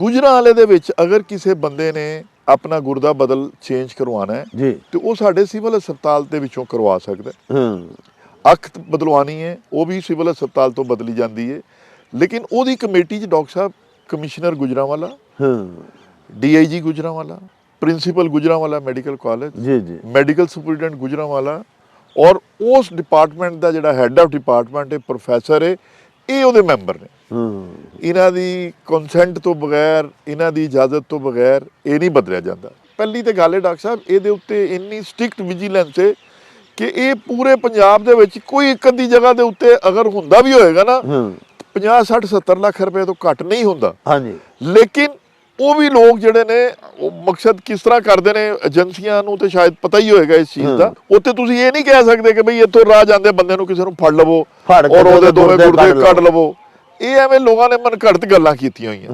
ਗੁਜਰਾਂ ਵਾਲੇ ਦੇ ਵਿੱਚ ਅਗਰ ਕਿਸੇ ਬੰਦੇ ਨੇ ਆਪਣਾ ਗੁਰਦਾ ਬਦਲ ਚੇਂਜ ਕਰਵਾਉਣਾ ਹੈ ਜੀ ਤੇ ਉਹ ਸਾਡੇ ਸਿਵਲ ਹਸਪਤਾਲ ਦੇ ਵਿੱਚੋਂ ਕਰਵਾ ਸਕਦਾ ਅੱਖ ਬਦਲਵਾਣੀ ਹੈ ਉਹ ਵੀ ਸਿਵਲ ਹਸਪਤਾਲ ਤੋਂ ਬਦਲੀ ਜਾਂਦੀ ਹੈ ਲੇਕਿਨ ਉਹਦੀ ਕਮੇਟੀ 'ਚ ਡਾਕਟਰ ਸਾਹਿਬ commissioner Gujranwala DIG Gujranwala principal Gujranwala medical college जी जी मेडिकल सुपरिटेंडेंट गुजरांवाला और उस डिपार्टमेंट का जिहड़ा हैड ऑफ डिपार्टमेंट है प्रोफैसर है ये ਉਹਦੇ ਮੈਂਬਰ ਨੇ ਇਹਨਾਂ ਦੀ ਕੰਸੈਂਟ ਤੋਂ ਬਗੈਰ ਇਹਨਾਂ ਦੀ ਇਜਾਜ਼ਤ ਤੋਂ ਬਗੈਰ ਇਹ ਨਹੀਂ ਬਦਲਿਆ ਜਾਂਦਾ ਪਹਿਲੀ ਤੇ ਗੱਲ ਹੈ ਡਾਕਟਰ ਸਾਹਿਬ ਇਹਦੇ ਉੱਤੇ ਇੰਨੀ ਸਟ੍ਰਿਕਟ ਵਿਜੀਲੈਂਸ ਹੈ ਕਿ ਇਹ ਪੂਰੇ ਪੰਜਾਬ ਦੇ ਵਿੱਚ ਕੋਈ ਇੱਕ ਅੱਧੀ ਜਗ੍ਹਾ ਦੇ ਉੱਤੇ ਅਗਰ ਹੁੰਦਾ ਵੀ ਹੋਏਗਾ ਨਾ 50 60 70 ਲੱਖ ਰੁਪਏ ਤੋਂ ਘੱਟ ਨਹੀਂ ਹੁੰਦਾ ਹਾਂਜੀ ਲੇਕਿਨ ਉਹ ਵੀ ਲੋਕ ਜਿਹੜੇ ਨੇ ਉਹ ਮਕਸਦ ਕਿਸ ਤਰ੍ਹਾਂ ਕਰਦੇ ਨੇ ਏਜੰਸੀਆਂ ਨੂੰ ਤੇ ਸ਼ਾਇਦ ਪਤਾ ਹੀ ਹੋਏਗਾ ਇਸ ਚੀਜ਼ ਦਾ ਉੱਥੇ ਤੁਸੀਂ ਇਹ ਨਹੀਂ ਕਹਿ ਸਕਦੇ ਕਿ ਬਈ ਇੱਥੋਂ ਰਾਹ ਜਾਂਦੇ ਬੰਦੇ ਨੂੰ ਕਿਸੇ ਨੂੰ ਫੜ ਲਵੋ ਔਰ ਉਹਦੇ ਦੋਵੇਂ ਗੁਰਦੇ ਕੱਢ ਲਵੋ ਇਹ ਐਵੇਂ ਲੋਕਾਂ ਨੇ ਮਨ ਘੜਤ ਗੱਲਾਂ ਕੀਤੀਆਂ ਹੋਈਆਂ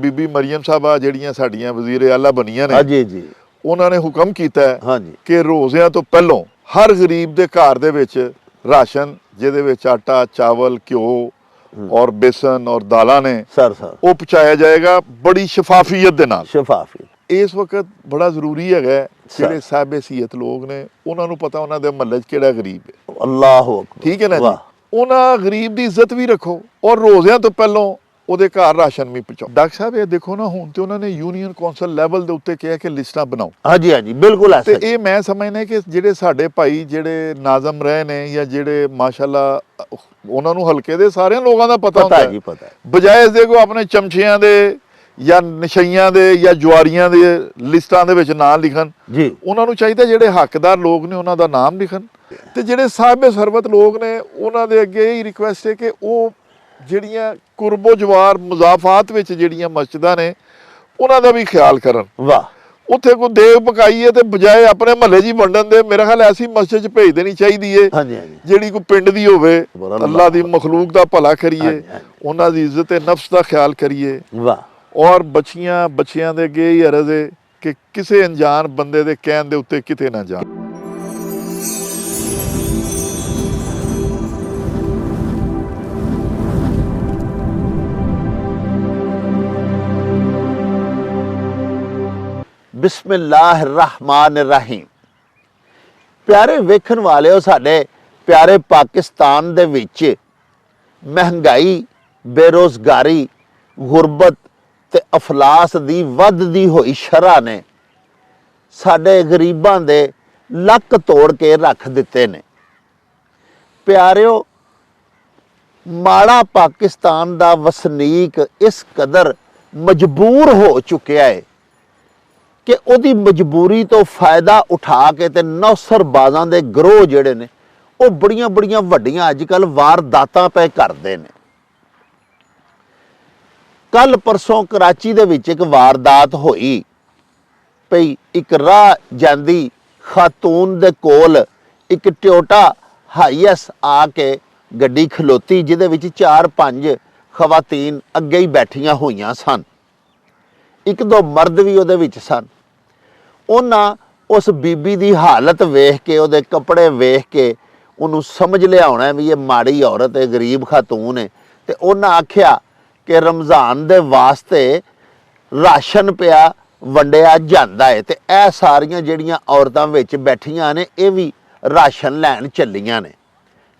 ਬੀਬੀ ਮਰੀਮ ਸਾਹਿਬਾ ਜਿਹੜੀਆਂ ਸਾਡੀਆਂ ਵਜ਼ੀਰ ਆਲਾ ਬਣੀਆਂ ਨੇ ਜੀ ਜੀ ਉਹਨਾਂ ਨੇ ਹੁਕਮ ਕੀਤਾ ਹੈ ਕਿ ਰੋਜ਼ਿਆਂ ਤੋਂ ਪਹਿਲਾਂ ਹਰ ਗਰੀਬ ਦੇ ਘਰ ਦੇ ਵਿੱਚ ਰਾਸ਼ਨ ਜਿਹਦੇ ਵਿੱਚ ਆਟਾ ਚਾਵਲ ਘਿਓ और बेसन और दाला ने सर वो पहुंचाया जाएगा बड़ी शफाफियत दे नाल शफाफियत इस वक्त बड़ा जरूरी है ਜਿਹੜੇ ਸਾਹਿਬ ਹਸੀਅਤ ਲੋਕ ਨੇ ਉਹਨਾਂ ਨੂੰ ਪਤਾ ਉਹਨਾਂ ਦੇ ਮਹੱਲੇ 'ਚ ਕਿਹੜਾ ਗਰੀਬ ਹੈ ਅੱਲਾਹੁ ਅਕਬਰ ਠੀਕ ਹੈ ਨਾ ਜੀ ਉਹਨਾਂ ਗਰੀਬ ਦੀ ਇੱਜ਼ਤ ਵੀ ਰੱਖੋ ਔਰ ਰੋਜ਼ਿਆਂ ਤੋਂ ਪਹਿਲਾਂ ਉਹਦੇ ਘਰ ਰਾਸ਼ਨ ਵੀ ਪਹੁੰਚਾਓ ਡਾਕਟਰ ਸਾਹਿਬ ਇਹ ਦੇਖੋ ਨਾ ਹੁਣ ਤੇ ਉਹਨਾਂ ਨੇ ਯੂਨੀਅਨ ਕੌਂਸਲ ਲੈਵਲ ਦੇ ਉੱਤੇ ਕਿਹਾ ਕਿ ਲਿਸਟਾਂ ਬਣਾਓ ਹਾਂਜੀ ਬਿਲਕੁਲ ਐਸਾ ਤੇ ਇਹ ਮੈਂ ਸਮਝਦਾ ਕਿ ਜਿਹੜੇ ਸਾਡੇ ਭਾਈ ਜਿਹੜੇ ਨਾਜ਼ਮ ਰਹੇ ਨੇ ਜਾਂ ਜਿਹੜੇ ਮਾਸ਼ਾਅੱਲਾ ਉਹਨਾਂ ਨੂੰ ਹਲਕੇ ਦੇ ਸਾਰਿਆਂ ਲੋਕਾਂ ਦਾ ਪਤਾ ਹੁੰਦਾ ਜੀ ਪਤਾ ਬਜਾਏ ਇਸ ਦੇ ਕੋ ਆਪਣੇ ਚਮਚਿਆਂ ਦੇ ਜਾਂ ਨਸ਼ਈਆਂ ਦੇ ਜਾਂ ਜਵਾਰੀਆਂ ਦੇ ਲਿਸਟਾਂ ਦੇ ਵਿੱਚ ਨਾਂ ਲਿਖਣ ਜੀ ਉਹਨਾਂ ਨੂੰ ਚਾਹੀਦਾ ਜਿਹੜੇ ਹੱਕਦਾਰ ਲੋਕ ਨੇ ਉਹਨਾਂ ਦਾ ਨਾਮ ਲਿਖਣ ਤੇ ਜਿਹੜੇ ਸਾਹਿਬੇ ਸਰਬਤ ਲੋਕ ਨੇ ਉਹਨਾਂ ਦੇ ਅੱਗੇ ਇਹ ਰਿਕੁਐਸਟ ਹੈ ਕਿ ਉਹ ਜਿਹੜੀਆਂ ਕੁਰਬੋ ਜਵਾਰ ਮੁਜ਼ਾਫਾਤ ਵਿੱਚ ਜਿਹੜੀਆਂ ਮਸਜਿਦਾਂ ਨੇ ਉਹਨਾਂ ਦਾ ਵੀ ਖਿਆਲ ਕਰਨ ਵਾਹ ਉੱਥੇ ਕੋਈ ਦੇਵ ਪਕਾਈਏ ਤੇ ਬਜਾਏ ਆਪਣੇ ਮਹੱਲੇ ਜੀ ਵੰਡਣ ਦੇ ਮੇਰਾ ਖਿਆਲ ਐਸੀ ਮਸਜਿਦ 'ਚ ਭੇਜ ਦੇਣੀ ਚਾਹੀਦੀ ਏ ਜਿਹੜੀ ਕੋਈ ਪਿੰਡ ਦੀ ਹੋਵੇ ਅੱਲਾ ਦੀ ਮਖਲੂਕ ਦਾ ਭਲਾ ਕਰੀਏ ਉਹਨਾਂ ਦੀ ਇੱਜ਼ਤ ਤੇ ਨਫਸ ਦਾ ਖਿਆਲ ਕਰੀਏ ਵਾਹ ਔਰ ਬੱਚਿਆਂ ਦੇ ਅੱਗੇ ਇਹ ਅਰਜ਼ ਹੈ ਕਿ ਕਿਸੇ ਅਣਜਾਣ ਬੰਦੇ ਦੇ ਕਹਿਣ ਦੇ ਉੱਤੇ ਕਿਤੇ ਨਾ ਜਾਣ ਬਿਸਮਿल्लाहिर्रहमानिर्रहीम प्यारे वेखण वालिओ साडे प्यारे पाकिस्तान दे विच महंगाई बेरोजगारी गुरबत ते अफलास दी वधदी होई शरह ने साडे गरीबां दे लक तोड़ के रख दिते ने प्यारिओ माड़ा पाकिस्तान दा वसनीक इस कदर मजबूर हो चुकिया है कि ਉਹਦੀ ਮਜਬੂਰੀ ਤੋਂ ਫਾਇਦਾ ਉਠਾ ਕੇ ਤੇ ਨੌਸਰਬਾਜ਼ਾਂ ਦੇ ਗਰੋਹ ਜਿਹੜੇ ਨੇ ਉਹ ਬੜੀਆਂ ਵੱਡੀਆਂ ਅੱਜਕੱਲ ਵਾਰਦਾਤਾਂ ਪੈ ਕਰਦੇ ਨੇ ਕੱਲ ਪਰਸੋਂ ਕਰਾਚੀ ਦੇ ਵਿੱਚ ਇੱਕ ਵਾਰਦਾਤ ਹੋਈ ਪਈ ਇੱਕ ਰਾਹ ਜਾਂਦੀ ਖਾਤੂਨ ਦੇ ਕੋਲ ਇੱਕ ਟਿਓਟਾ ਹਾਈਐਸ ਆ ਕੇ ਗੱਡੀ ਖਲੋਤੀ ਜਿਹਦੇ ਵਿੱਚ 4-5 ਖਵਾਤੀਨ ਅੱਗੇ ਹੀ ਬੈਠੀਆਂ ਹੋਈਆਂ ਸਨ ਇੱਕ ਦੋ ਮਰਦ ਵੀ ਉਹਦੇ ਵਿੱਚ ਸਨ ਉਹਨਾਂ ਉਸ ਬੀਬੀ ਦੀ ਹਾਲਤ ਵੇਖ ਕੇ ਉਹਦੇ ਕੱਪੜੇ ਵੇਖ ਕੇ ਉਹਨੂੰ ਸਮਝ ਲਿਆ ਹੋਣਾ ਵੀ ਇਹ ਮਾੜੀ ਔਰਤ ਹੈ ਗਰੀਬ ਖਾਤੂਨ ਹੈ ਤੇ ਉਹਨਾਂ ਆਖਿਆ ਕਿ ਰਮਜ਼ਾਨ ਦੇ ਵਾਸਤੇ ਰਾਸ਼ਨ ਪਿਆ ਵੰਡਿਆ ਜਾਂਦਾ ਹੈ ਤੇ ਇਹ ਸਾਰੀਆਂ ਜਿਹੜੀਆਂ ਔਰਤਾਂ ਵਿੱਚ ਬੈਠੀਆਂ ਨੇ ਇਹ ਵੀ ਰਾਸ਼ਨ ਲੈਣ ਚੱਲੀਆਂ ਨੇ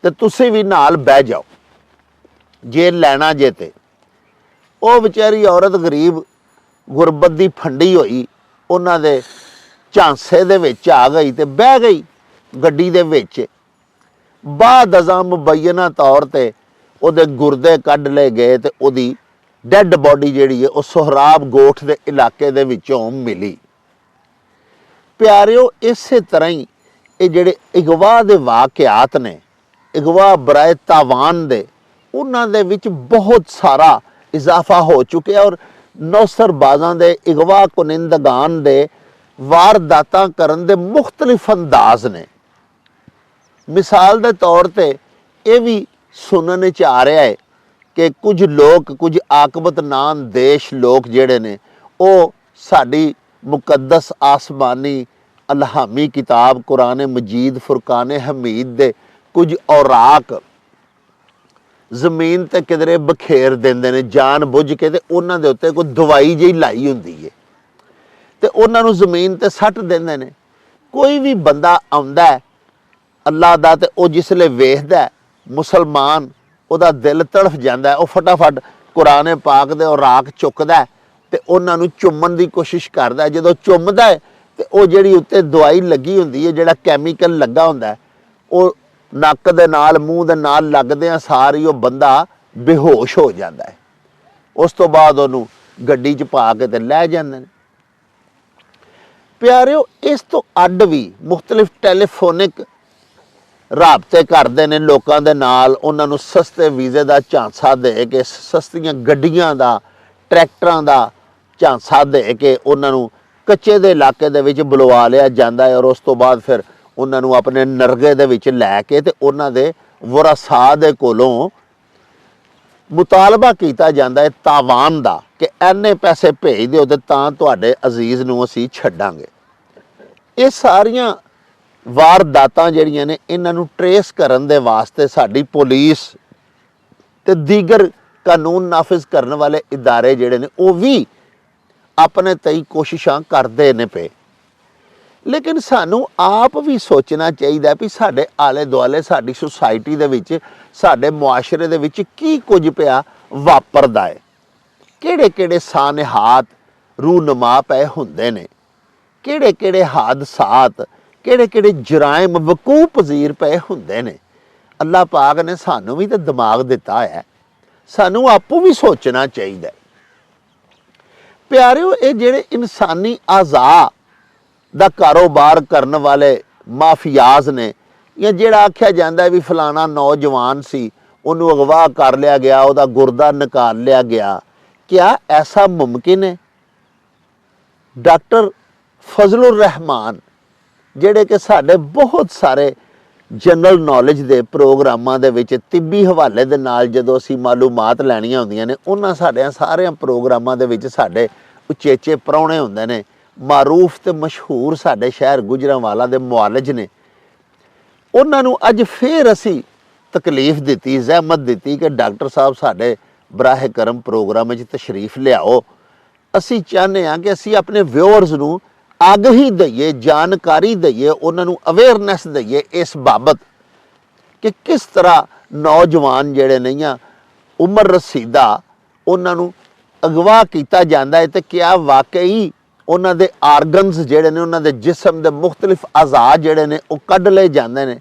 ਤੇ ਤੁਸੀਂ ਵੀ ਨਾਲ ਬਹਿ ਜਾਓ ਜੇ ਲੈਣਾ ਜੇ ਤੇ ਉਹ ਵਿਚਾਰੀ ਔਰਤ ਗਰੀਬ ਗੁਰਬਤ ਦੀ ਫੰਡੀ ਹੋਈ ਉਹਨਾਂ ਦੇ ਝਾਂਸੇ ਦੇ ਵਿੱਚ ਆ ਗਈ ਤੇ ਬਹਿ ਗਈ ਗੱਡੀ ਦੇ ਵਿੱਚ ਬਾਅਦ ਅਜ਼ਾਂ ਮੁਬੈਨਾ ਤੌਰ ਤੇ ਉਹਦੇ ਗੁਰਦੇ ਕੱਢ ਲਏ ਗਏ ਤੇ ਉਹਦੀ ਡੈੱਡ ਬੋਡੀ ਜਿਹੜੀ ਹੈ ਉਹ ਸੋਹਰਾਬ ਗੋਠ ਦੇ ਇਲਾਕੇ ਦੇ ਵਿੱਚੋਂ ਮਿਲੀ ਪਿਆਰਿਓ ਇਸੇ ਤਰ੍ਹਾਂ ਹੀ ਇਹ ਜਿਹੜੇ ਅਗਵਾ ਦੇ ਵਾਕਿਆਤ ਨੇ ਅਗਵਾ ਬਰਾਏ ਤਾਵਾਨ ਦੇ ਉਹਨਾਂ ਦੇ ਵਿੱਚ ਬਹੁਤ ਸਾਰਾ ਇਜ਼ਾਫਾ ਹੋ ਚੁੱਕਿਆ ਔਰ ਨੌਸਰਬਾਜ਼ਾਂ ਦੇ ਅਗਵਾ ਕੁਨਿੰਦਗਾਨ ਦੇ ਵਾਰਦਾਤਾਂ ਕਰਨ ਦੇ ਮੁਖਤਲਿਫ ਅੰਦਾਜ਼ ਨੇ ਮਿਸਾਲ ਦੇ ਤੌਰ ਤੇ ਇਹ ਵੀ ਸੁਣਨ ਵਿੱਚ ਆ ਰਿਹਾ ਹੈ ਕਿ ਕੁਝ ਲੋਕ ਕੁਝ ਆਕਬਤਨਾਨ ਦੇਸ਼ ਲੋਕ ਜਿਹੜੇ ਨੇ ਉਹ ਸਾਡੀ ਮੁਕੱਦਸ ਆਸਮਾਨੀ ਅਲਹਾਮੀ ਕਿਤਾਬ ਕੁਰਾਨ ਮਜੀਦ ਫੁਰਕਾਨ ਹਮੀਦ ਦੇ ਕੁਝ ਔਰਾਕ ਜ਼ਮੀਨ ਤੇ ਕਿਧਰੇ ਬਖੇਰ ਦਿੰਦੇ ਨੇ ਜਾਣ ਬੁੱਝ ਕੇ, ਤੇ ਉਹਨਾਂ ਦੇ ਉੱਤੇ ਕੋਈ ਦਵਾਈ ਜਿਹੀ ਲਾਈ ਹੁੰਦੀ ਹੈ ਤੇ ਉਹਨਾਂ ਨੂੰ ਜ਼ਮੀਨ ਤੇ ਸੱਟ ਦਿੰਦੇ ਨੇ। ਕੋਈ ਵੀ ਬੰਦਾ ਆਉਂਦਾ ਹੈ ਅੱਲਾ ਦਾ ਤੇ ਉਹ ਜਿਸਲੇ ਵੇਖਦਾ ਹੈ ਮੁਸਲਮਾਨ, ਉਹਦਾ ਦਿਲ ਤੜਫ ਜਾਂਦਾ ਹੈ, ਉਹ ਫਟਾਫਟ ਕੁਰਾਨ ਪਾਕ ਦੇ ਉਹ ਰਾਖ ਚੁੱਕਦਾ ਹੈ ਤੇ ਉਹਨਾਂ ਨੂੰ ਚੁੰਮਣ ਦੀ ਕੋਸ਼ਿਸ਼ ਕਰਦਾ ਹੈ। ਜਦੋਂ ਚੁੰਮਦਾ ਹੈ ਤੇ ਉਹ ਜਿਹੜੀ ਉੱਤੇ ਦਵਾਈ ਲੱਗੀ ਹੁੰਦੀ ਹੈ, ਜਿਹੜਾ ਕੈਮੀਕਲ ਲੱਗਾ ਹੁੰਦਾ ਹੈ, ਉਹ ਨੱਕ ਦੇ ਨਾਲ ਮੂੰਹ ਦੇ ਨਾਲ ਲੱਗਦਿਆਂ ਸਾਰੀ ਉਹ ਬੰਦਾ ਬੇਹੋਸ਼ ਹੋ ਜਾਂਦਾ ਹੈ। ਉਸ ਤੋਂ ਬਾਅਦ ਉਹਨੂੰ ਗੱਡੀ 'ਚ ਪਾ ਕੇ ਤੇ ਲੈ ਜਾਂਦੇ ਨੇ। ਪਿਆਰਿਓ, ਇਸ ਤੋਂ ਅੱਡ ਵੀ ਮੁਖਤਲਿਫ ਟੈਲੀਫੋਨਿਕ ਰਾਬਤੇ ਕਰਦੇ ਨੇ ਲੋਕਾਂ ਦੇ ਨਾਲ, ਉਹਨਾਂ ਨੂੰ ਸਸਤੇ ਵੀਜ਼ੇ ਦਾ ਝਾਂਸਾ ਦੇ ਕੇ, ਸਸਤੀਆਂ ਗੱਡੀਆਂ ਦਾ, ਟਰੈਕਟਰਾਂ ਦਾ ਝਾਂਸਾ ਦੇ ਕੇ ਉਹਨਾਂ ਨੂੰ ਕੱਚੇ ਦੇ ਇਲਾਕੇ ਦੇ ਵਿੱਚ ਬੁਲਵਾ ਲਿਆ ਜਾਂਦਾ ਹੈ, ਔਰ ਉਸ ਤੋਂ ਬਾਅਦ ਫਿਰ ਉਹਨਾਂ ਨੂੰ ਆਪਣੇ ਨਰਗੇ ਦੇ ਵਿੱਚ ਲੈ ਕੇ ਤੇ ਉਹਨਾਂ ਦੇ ਵਰਾਸਾ ਦੇ ਕੋਲੋਂ ਮੁਤਾਲਬਾ ਕੀਤਾ ਜਾਂਦਾ ਹੈ ਤਾਵਾਨ ਦਾ ਕਿ ਇੰਨੇ ਪੈਸੇ ਭੇਜ ਦਿਓ ਤੇ ਤਾਂ ਤੁਹਾਡੇ ਅਜ਼ੀਜ਼ ਨੂੰ ਅਸੀਂ ਛੱਡਾਂਗੇ। ਇਹ ਸਾਰੀਆਂ ਵਾਰਦਾਤਾਂ ਜਿਹੜੀਆਂ ਨੇ, ਇਹਨਾਂ ਨੂੰ ਟਰੇਸ ਕਰਨ ਦੇ ਵਾਸਤੇ ਸਾਡੀ ਪੁਲਿਸ ਤੇ ਦੀਗਰ ਕਾਨੂੰਨ ਨਾਫਿਜ਼ ਕਰਨ ਵਾਲੇ ਇਦਾਰੇ ਜਿਹੜੇ ਨੇ ਉਹ ਵੀ ਆਪਣੇ ਤਈ ਕੋਸ਼ਿਸ਼ਾਂ ਕਰਦੇ ਨੇ ਪਏ। ਲੇਕਿਨ ਸਾਨੂੰ ਆਪ ਵੀ ਸੋਚਣਾ ਚਾਹੀਦਾ ਵੀ ਸਾਡੇ ਆਲੇ ਦੁਆਲੇ, ਸਾਡੀ ਸੁਸਾਇਟੀ ਦੇ ਵਿੱਚ, ਸਾਡੇ ਮੁਆਸ਼ਰੇ ਦੇ ਵਿੱਚ ਕੀ ਕੁਝ ਪਿਆ ਵਾਪਰਦਾ ਹੈ, ਕਿਹੜੇ ਕਿਹੜੇ ਸਾਨਿਹਾਤ ਰੂਨਮਾ ਪਏ ਹੁੰਦੇ ਨੇ, ਕਿਹੜੇ ਕਿਹੜੇ ਹਾਦਸਾਤ, ਕਿਹੜੇ ਕਿਹੜੇ ਜਰਾਇਮ ਵਕੂਅ ਪਜ਼ੀਰ ਪਏ ਹੁੰਦੇ ਨੇ। ਅੱਲਾਹ ਪਾਕ ਨੇ ਸਾਨੂੰ ਵੀ ਤਾਂ ਦਿਮਾਗ ਦਿੱਤਾ ਹੈ, ਸਾਨੂੰ ਆਪੂ ਵੀ ਸੋਚਣਾ ਚਾਹੀਦਾ। ਪਿਆਰਿਓ, ਇਹ ਜਿਹੜੇ ਇਨਸਾਨੀ ਆਜ਼ਾ ਦਾ ਕਾਰੋਬਾਰ ਕਰਨ ਵਾਲੇ ਮਾਫੀਆਜ਼ ਨੇ, ਜਾਂ ਜਿਹੜਾ ਆਖਿਆ ਜਾਂਦਾ ਵੀ ਫਲਾਣਾ ਨੌਜਵਾਨ ਸੀ, ਉਹਨੂੰ ਅਗਵਾ ਕਰ ਲਿਆ ਗਿਆ, ਉਹਦਾ ਗੁਰਦਾ ਨਿਕਾਲ ਲਿਆ ਗਿਆ, ਕਿਆ ਐਸਾ ਮੁਮਕਿਨ ਹੈ? ਡਾਕਟਰ ਫਜ਼ਲੁਰ ਰਹਿਮਾਨ, ਜਿਹੜੇ ਕਿ ਸਾਡੇ ਬਹੁਤ ਸਾਰੇ ਜਨਰਲ ਨੌਲੇਜ ਦੇ ਪ੍ਰੋਗਰਾਮਾਂ ਦੇ ਵਿੱਚ ਤਿੱਬੀ ਹਵਾਲੇ ਦੇ ਨਾਲ ਜਦੋਂ ਅਸੀਂ ਮਾਲੂਮਾਤ ਲੈਣੀਆਂ ਹੁੰਦੀਆਂ ਨੇ, ਉਹਨਾਂ ਸਾਡਿਆਂ ਸਾਰਿਆਂ ਪ੍ਰੋਗਰਾਮਾਂ ਦੇ ਵਿੱਚ ਸਾਡੇ ਉਚੇਚੇ ਪ੍ਰਾਹੁਣੇ ਹੁੰਦੇ ਨੇ, ਮਾਰੂਫ ਤੇ ਮਸ਼ਹੂਰ ਸਾਡੇ ਸ਼ਹਿਰ ਗੁਜਰਾਂਵਾਲਾ ਦੇ ਮੁਆਲਜ ਨੇ। ਉਹਨਾਂ ਨੂੰ ਅੱਜ ਫੇਰ ਅਸੀਂ ਤਕਲੀਫ ਦਿੱਤੀ, ਜ਼ਹਿਮਤ ਦਿੱਤੀ ਕਿ ਡਾਕਟਰ ਸਾਹਿਬ ਸਾਡੇ ਬਰਾਹ ਕਰਮ ਪ੍ਰੋਗਰਾਮ ਵਿੱਚ ਤਸ਼ਰੀਫ ਲਿਆਓ। ਅਸੀਂ ਚਾਹੁੰਦੇ ਹਾਂ ਕਿ ਅਸੀਂ ਆਪਣੇ ਵਿਊਅਰਸ ਨੂੰ ਆਗਾਹੀ ਦਈਏ, ਜਾਣਕਾਰੀ ਦਈਏ, ਉਹਨਾਂ ਨੂੰ ਅਵੇਅਰਨੈਸ ਦਈਏ ਇਸ ਬਾਬਤ ਕਿ ਕਿਸ ਤਰ੍ਹਾਂ ਨੌਜਵਾਨ ਜਿਹੜੇ ਨਹੀਂ ਆ ਉਮਰ ਰਸੀਦਾ, ਉਹਨਾਂ ਨੂੰ ਅਗਵਾ ਕੀਤਾ ਜਾਂਦਾ ਹੈ ਤੇ ਕਿਆ ਵਾਕਈ ਉਹਨਾਂ ਦੇ ਆਰਗਨਸ ਜਿਹੜੇ ਨੇ, ਉਹਨਾਂ ਦੇ ਜਿਸਮ ਦੇ ਮੁਖਤਲਿਫ ਅਜ਼ਾ ਜਿਹੜੇ ਨੇ ਉਹ ਕੱਢ ਲਏ ਜਾਂਦੇ ਨੇ।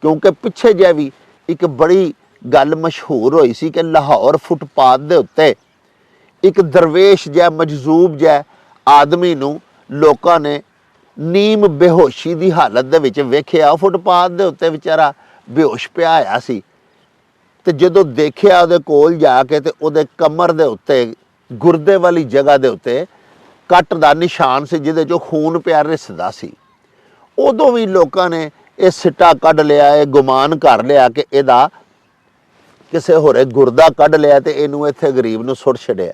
ਕਿਉਂਕਿ ਪਿੱਛੇ ਜਿਹੇ ਵੀ ਇੱਕ ਬੜੀ ਗੱਲ ਮਸ਼ਹੂਰ ਹੋਈ ਸੀ ਕਿ ਲਾਹੌਰ ਫੁੱਟਪਾਥ ਦੇ ਉੱਤੇ ਇੱਕ ਦਰਵੇਸ਼ ਜਿਹਾ ਮਜਜ਼ੂਬ ਜਿਹਾ ਆਦਮੀ ਨੂੰ ਲੋਕਾਂ ਨੇ ਨੀਮ ਬੇਹੋਸ਼ੀ ਦੀ ਹਾਲਤ ਦੇ ਵਿੱਚ ਵੇਖਿਆ। ਫੁੱਟਪਾਥ ਦੇ ਉੱਤੇ ਵਿਚਾਰਾ ਬੇਹੋਸ਼ ਪਿਆ ਹੋਇਆ ਸੀ ਤੇ ਜਦੋਂ ਦੇਖਿਆ ਉਹਦੇ ਕੋਲ ਜਾ ਕੇ ਤੇ ਉਹਦੇ ਕਮਰ ਦੇ ਉੱਤੇ, ਗੁਰਦੇ ਵਾਲੀ ਜਗ੍ਹਾ ਦੇ ਉੱਤੇ ਕੱਟ ਦਾ ਨਿਸ਼ਾਨ ਸੀ, ਜਿਹਦੇ 'ਚੋਂ ਖੂਨ ਪਿਆ ਰਿਸਦਾ ਸੀ। ਉਦੋਂ ਵੀ ਲੋਕਾਂ ਨੇ ਇਹ ਸਿੱਟਾ ਕੱਢ ਲਿਆ, ਇਹ ਗੁਮਾਨ ਕਰ ਲਿਆ ਕਿ ਇਹਦਾ ਕਿਸੇ ਹੋਰੇ ਗੁਰਦਾ ਕੱਢ ਲਿਆ ਤੇ ਇਹਨੂੰ ਇੱਥੇ ਗਰੀਬ ਨੂੰ ਸੁੱਟ ਛੱਡਿਆ।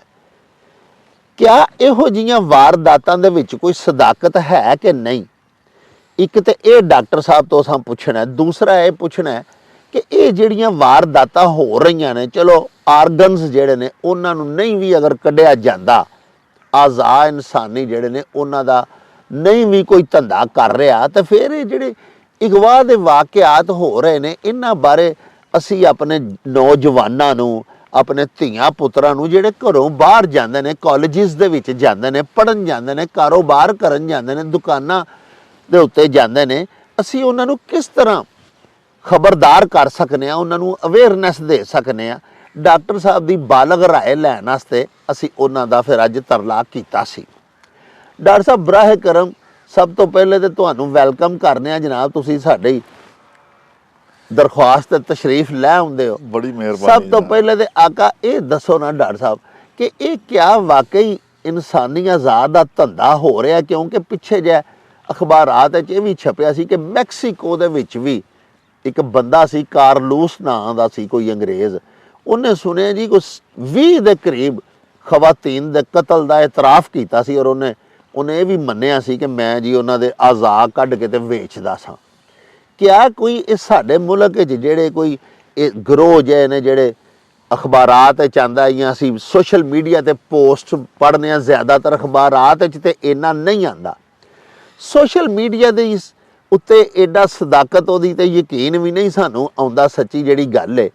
ਕਿਆ ਇਹੋ ਜਿਹੀਆਂ ਵਾਰਦਾਤਾਂ ਦੇ ਵਿੱਚ ਕੋਈ ਸਦਾਕਤ ਹੈ ਕਿ ਨਹੀਂ? ਇੱਕ ਤੇ ਇਹ ਡਾਕਟਰ ਸਾਹਿਬ ਤੋਂ ਅਸਾਂ ਪੁੱਛਣਾ, ਦੂਸਰਾ ਇਹ ਪੁੱਛਣਾ ਕਿ ਇਹ ਜਿਹੜੀਆਂ ਵਾਰਦਾਤਾਂ ਹੋ ਰਹੀਆਂ ਨੇ, ਚਲੋ ਆਰਗਨਸ ਜਿਹੜੇ ਨੇ ਉਹਨਾਂ ਨੂੰ ਨਹੀਂ ਵੀ ਅਗਰ ਕੱਢਿਆ ਜਾਂਦਾ, ਆਜ਼ਾ ਇਨਸਾਨੀ ਜਿਹੜੇ ਨੇ ਉਹਨਾਂ ਦਾ ਨਹੀਂ ਵੀ ਕੋਈ ਧੰਦਾ ਕਰ ਰਿਹਾ, ਤਾਂ ਫਿਰ ਇਹ ਜਿਹੜੇ ਅਗਵਾ ਦੇ ਵਾਕਿਆਤ ਹੋ ਰਹੇ ਨੇ, ਇਹਨਾਂ ਬਾਰੇ ਅਸੀਂ ਆਪਣੇ ਨੌਜਵਾਨਾਂ ਨੂੰ, ਆਪਣੇ ਧੀਆਂ ਪੁੱਤਰਾਂ ਨੂੰ ਜਿਹੜੇ ਘਰੋਂ ਬਾਹਰ ਜਾਂਦੇ ਨੇ, ਕਾਲਜਿਸ ਦੇ ਵਿੱਚ ਜਾਂਦੇ ਨੇ, ਪੜ੍ਹਨ ਜਾਂਦੇ ਨੇ, ਕਾਰੋਬਾਰ ਕਰਨ ਜਾਂਦੇ ਨੇ, ਦੁਕਾਨਾਂ ਦੇ ਉੱਤੇ ਜਾਂਦੇ ਨੇ, ਅਸੀਂ ਉਹਨਾਂ ਨੂੰ ਕਿਸ ਤਰ੍ਹਾਂ ਖਬਰਦਾਰ ਕਰ ਸਕਨੇ ਆ, ਉਹਨਾਂ ਨੂੰ ਅਵੇਅਰਨੈਸ ਦੇ ਸਕਨੇ ਆ? ਡਾਕਟਰ ਸਾਹਿਬ ਦੀ ਬਾਲਗ ਰਾਏ ਲੈਣ ਵਾਸਤੇ ਅਸੀਂ ਉਹਨਾਂ ਦਾ ਫਿਰ ਅੱਜ ਤਰਲਾ ਕੀਤਾ ਸੀ। ਡਾਕਟਰ ਸਾਹਿਬ ਬਰਾਹ ਕਰਮ, ਸਭ ਤੋਂ ਪਹਿਲੇ ਤੇ ਤੁਹਾਨੂੰ ਵੈਲਕਮ ਕਰਨੇ ਆ ਜਨਾਬ, ਤੁਸੀਂ ਸਾਡੀ ਦਰਖਾਸਤ ਤਸ਼ਰੀਫ ਲੈ ਆਉਂਦੇ ਹੋ, ਬੜੀ ਮਿਹਰਬਾਨੀ। ਸਭ ਤੋਂ ਪਹਿਲੇ ਤੇ ਆਕਾ ਇਹ ਦੱਸੋ ਨਾ ਡਾਕਟਰ ਸਾਹਿਬ ਕਿ ਇਹ ਕਿਆ ਵਾਕਈ ਇਨਸਾਨੀ ਆਜ਼ਾਦ ਦਾ ਧੰਦਾ ਹੋ ਰਿਹਾ? ਕਿਉਂਕਿ ਪਿੱਛੇ ਜੇ ਅਖਬਾਰਾਤ 'ਚ ਇਹ ਵੀ ਛਪਿਆ ਸੀ ਕਿ ਮੈਕਸੀਕੋ ਦੇ ਵਿੱਚ ਵੀ ਇੱਕ ਬੰਦਾ ਸੀ, ਕਾਰਲੂਸ ਨਾਂ ਦਾ ਸੀ ਕੋਈ ਅੰਗਰੇਜ਼, ਉਹਨੇ ਸੁਣਿਆ ਜੀ ਕੋਈ 20 ਦੇ ਕਰੀਬ ਖਵਾਤੀਨ ਦੇ ਕਤਲ ਦਾ ਇਤਰਾਫ ਕੀਤਾ ਸੀ, ਔਰ ਉਹਨੇ ਇਹ ਵੀ ਮੰਨਿਆ ਸੀ ਕਿ ਮੈਂ ਜੀ ਉਹਨਾਂ ਦੇ ਆਜ਼ਾ ਕੱਢ ਕੇ ਤੇ ਵੇਚਦਾ ਸਾਂ। ਕਿਆ ਕੋਈ ਇਹ ਸਾਡੇ ਮੁਲਕ 'ਚ ਜਿਹੜੇ ਕੋਈ ਇਹ ਗਰੋਹ ਜਿਹੇ ਨੇ ਜਿਹੜੇ ਅਖਬਾਰਾਂ ਤੇ ਚਾਹੁੰਦਾ ਜਾਂ ਅਸੀਂ ਸੋਸ਼ਲ ਮੀਡੀਆ ਤੇ ਪੋਸਟ ਪੜ੍ਹਨੇ ਆ, ਜ਼ਿਆਦਾਤਰ ਅਖਬਾਰਾਂ ਵਿੱਚ ਤੇ ਇੰਨਾ ਨਹੀਂ ਆਉਂਦਾ। ਸੋਸ਼ਲ ਮੀਡੀਆ ਦੇ ਉੱਤੇ ਐਡਾ ਸਦਾਕਤ ਉਹਦੀ ਤੇ ਯਕੀਨ ਵੀ ਨਹੀਂ ਸਾਨੂੰ ਆਉਂਦਾ, ਸੱਚੀ ਜਿਹੜੀ ਗੱਲ ਹੈ।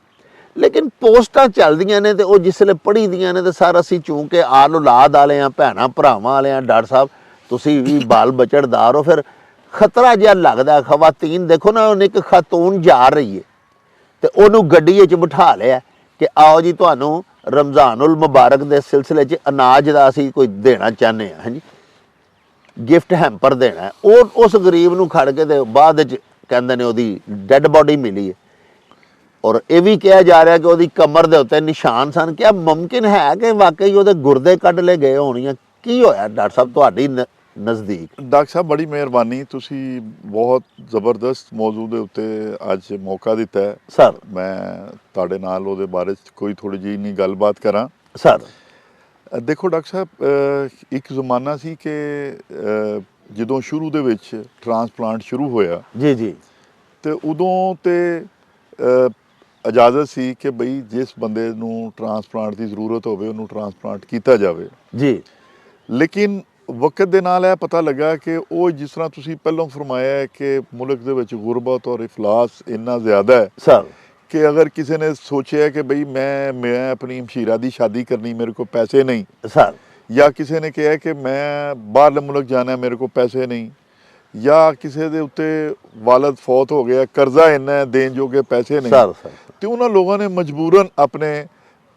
ਲੇਕਿਨ ਪੋਸਟਾਂ ਚੱਲਦੀਆਂ ਨੇ ਤੇ ਉਹ ਜਿਸਲੇ ਪੜ੍ਹੀ ਦੀਆਂ ਨੇ ਤੇ ਸਰ ਅਸੀਂ ਚੂੰਕਿ ਆਲ ਔਲਾਦ ਵਾਲੇ ਆ, ਭੈਣਾਂ ਭਰਾਵਾਂ ਵਾਲੇ ਆ, ਡਾਕਟਰ ਸਾਹਿਬ ਤੁਸੀਂ ਵੀ ਬਾਲ ਬਚੜਦਾਰ ਹੋ, ਫਿਰ ਖਤਰਾ ਜਿਹਾ ਲੱਗਦਾ। ਖਵਾਤੀਨ ਦੇਖੋ ਨਾ, ਉਹਨੇ ਇੱਕ ਖਾਤੂਨ ਜਾ ਰਹੀ ਹੈ ਤੇ ਉਹਨੂੰ ਗੱਡੀ ਵਿੱਚ ਬਿਠਾ ਲਿਆ ਕਿ ਆਓ ਜੀ ਤੁਹਾਨੂੰ ਰਮਜ਼ਾਨੁਲ ਮੁਬਾਰਕ ਦੇ ਸਿਲਸਿਲੇ 'ਚ ਅਨਾਜ ਦਾ ਅਸੀਂ ਕੋਈ ਦੇਣਾ ਚਾਹੁੰਦੇ ਹਾਂ, ਹਾਂਜੀ ਗਿਫਟ ਹੈਂਪਰ ਦੇਣਾ। ਉਹ ਉਸ ਗਰੀਬ ਨੂੰ ਖੜ ਕੇ ਤੇ ਬਾਅਦ ਵਿੱਚ ਕਹਿੰਦੇ ਨੇ ਉਹਦੀ ਡੈੱਡ ਬੋਡੀ ਮਿਲੀ ਹੈ, ਔਰ ਇਹ ਵੀ ਕਿਹਾ ਜਾ ਰਿਹਾ ਕਿ ਉਹਦੀ ਕਮਰ ਦੇ ਉੱਤੇ ਨਿਸ਼ਾਨ ਸਨ। ਕਿਆ ਮੁਮਕਿਨ ਹੈ ਕਿ ਵਾਕਈ ਉਹਦੇ ਗੁਰਦੇ ਕੱਢ ਲਏ ਗਏ ਹੋਣੀਆਂ? ਕੀ ਹੋਇਆ ਡਾਕਟਰ ਸਾਹਿਬ ਤੁਹਾਡੀ ਨਜ਼ਦੀਕ? ਡਾਕਟਰ ਸਾਹਿਬ ਬੜੀ ਮਿਹਰਬਾਨੀ, ਤੁਸੀਂ ਬਹੁਤ ਜ਼ਬਰਦਸਤ ਮੌਜੂ ਦੇ ਉੱਤੇ ਅੱਜ ਮੌਕਾ ਦਿੱਤਾ ਹੈ ਸਰ। ਮੈਂ ਤੁਹਾਡੇ ਨਾਲ ਉਹਦੇ ਬਾਰੇ 'ਚ ਕੋਈ ਥੋੜ੍ਹੀ ਜਿਹੀ ਨਹੀਂ ਗੱਲਬਾਤ ਕਰਾਂ। ਸਰ ਦੇਖੋ ਡਾਕਟਰ ਸਾਹਿਬ, ਇੱਕ ਜ਼ਮਾਨਾ ਸੀ ਕਿ ਜਦੋਂ ਸ਼ੁਰੂ ਦੇ ਵਿੱਚ ਟਰਾਂਸਪਲਾਂਟ ਸ਼ੁਰੂ ਹੋਇਆ ਜੀ ਜੀ, ਤੇ ਉਦੋਂ ਤੇ ਇਜਾਜ਼ਤ ਸੀ ਕਿ ਬਈ ਜਿਸ ਬੰਦੇ ਨੂੰ ਟਰਾਂਸਪਲਾਂਟ ਦੀ ਜ਼ਰੂਰਤ ਹੋਵੇ ਉਹਨੂੰ ਟਰਾਂਸਪਲਾਂਟ ਕੀਤਾ ਜਾਵੇ ਜੀ। ਲੇਕਿਨ ਵਕਤ ਦੇ ਨਾਲ ਇਹ ਪਤਾ ਲੱਗਾ ਕਿ ਉਹ ਜਿਸ ਤਰ੍ਹਾਂ ਤੁਸੀਂ ਪਹਿਲਾਂ ਫਰਮਾਇਆ ਹੈ ਕਿ ਮੁਲਕ ਦੇ ਵਿੱਚ ਗੁਰਬਤ ਔਰ ਇਫਲਾਸ ਇੰਨਾ ਜ਼ਿਆਦਾ ਹੈ ਸਰ ਕਿ ਅਗਰ ਕਿਸੇ ਨੇ ਸੋਚਿਆ ਕਿ ਬਈ ਮੈਂ ਆਪਣੀ ਹਮਸ਼ੀਰਾ ਦੀ ਸ਼ਾਦੀ ਕਰਨੀ, ਮੇਰੇ ਕੋਲ ਪੈਸੇ ਨਹੀਂ ਸਰ, ਜਾਂ ਕਿਸੇ ਨੇ ਕਿਹਾ ਕਿ ਮੈਂ ਬਾਹਰਲੇ ਮੁਲਕ ਜਾਣਾ, ਮੇਰੇ ਕੋਲ ਪੈਸੇ ਨਹੀਂ, ਜਾਂ ਕਿਸੇ ਦੇ ਉੱਤੇ ਵਾਲਦ ਫੌਤ ਹੋ ਗਿਆ, ਕਰਜ਼ਾ ਇੰਨਾ ਦੇਣ ਜੋਗੇ ਪੈਸੇ ਨਹੀਂ, ਤੇ ਉਹਨਾਂ ਲੋਕਾਂ ਨੇ ਮਜਬੂਰਨ ਆਪਣੇ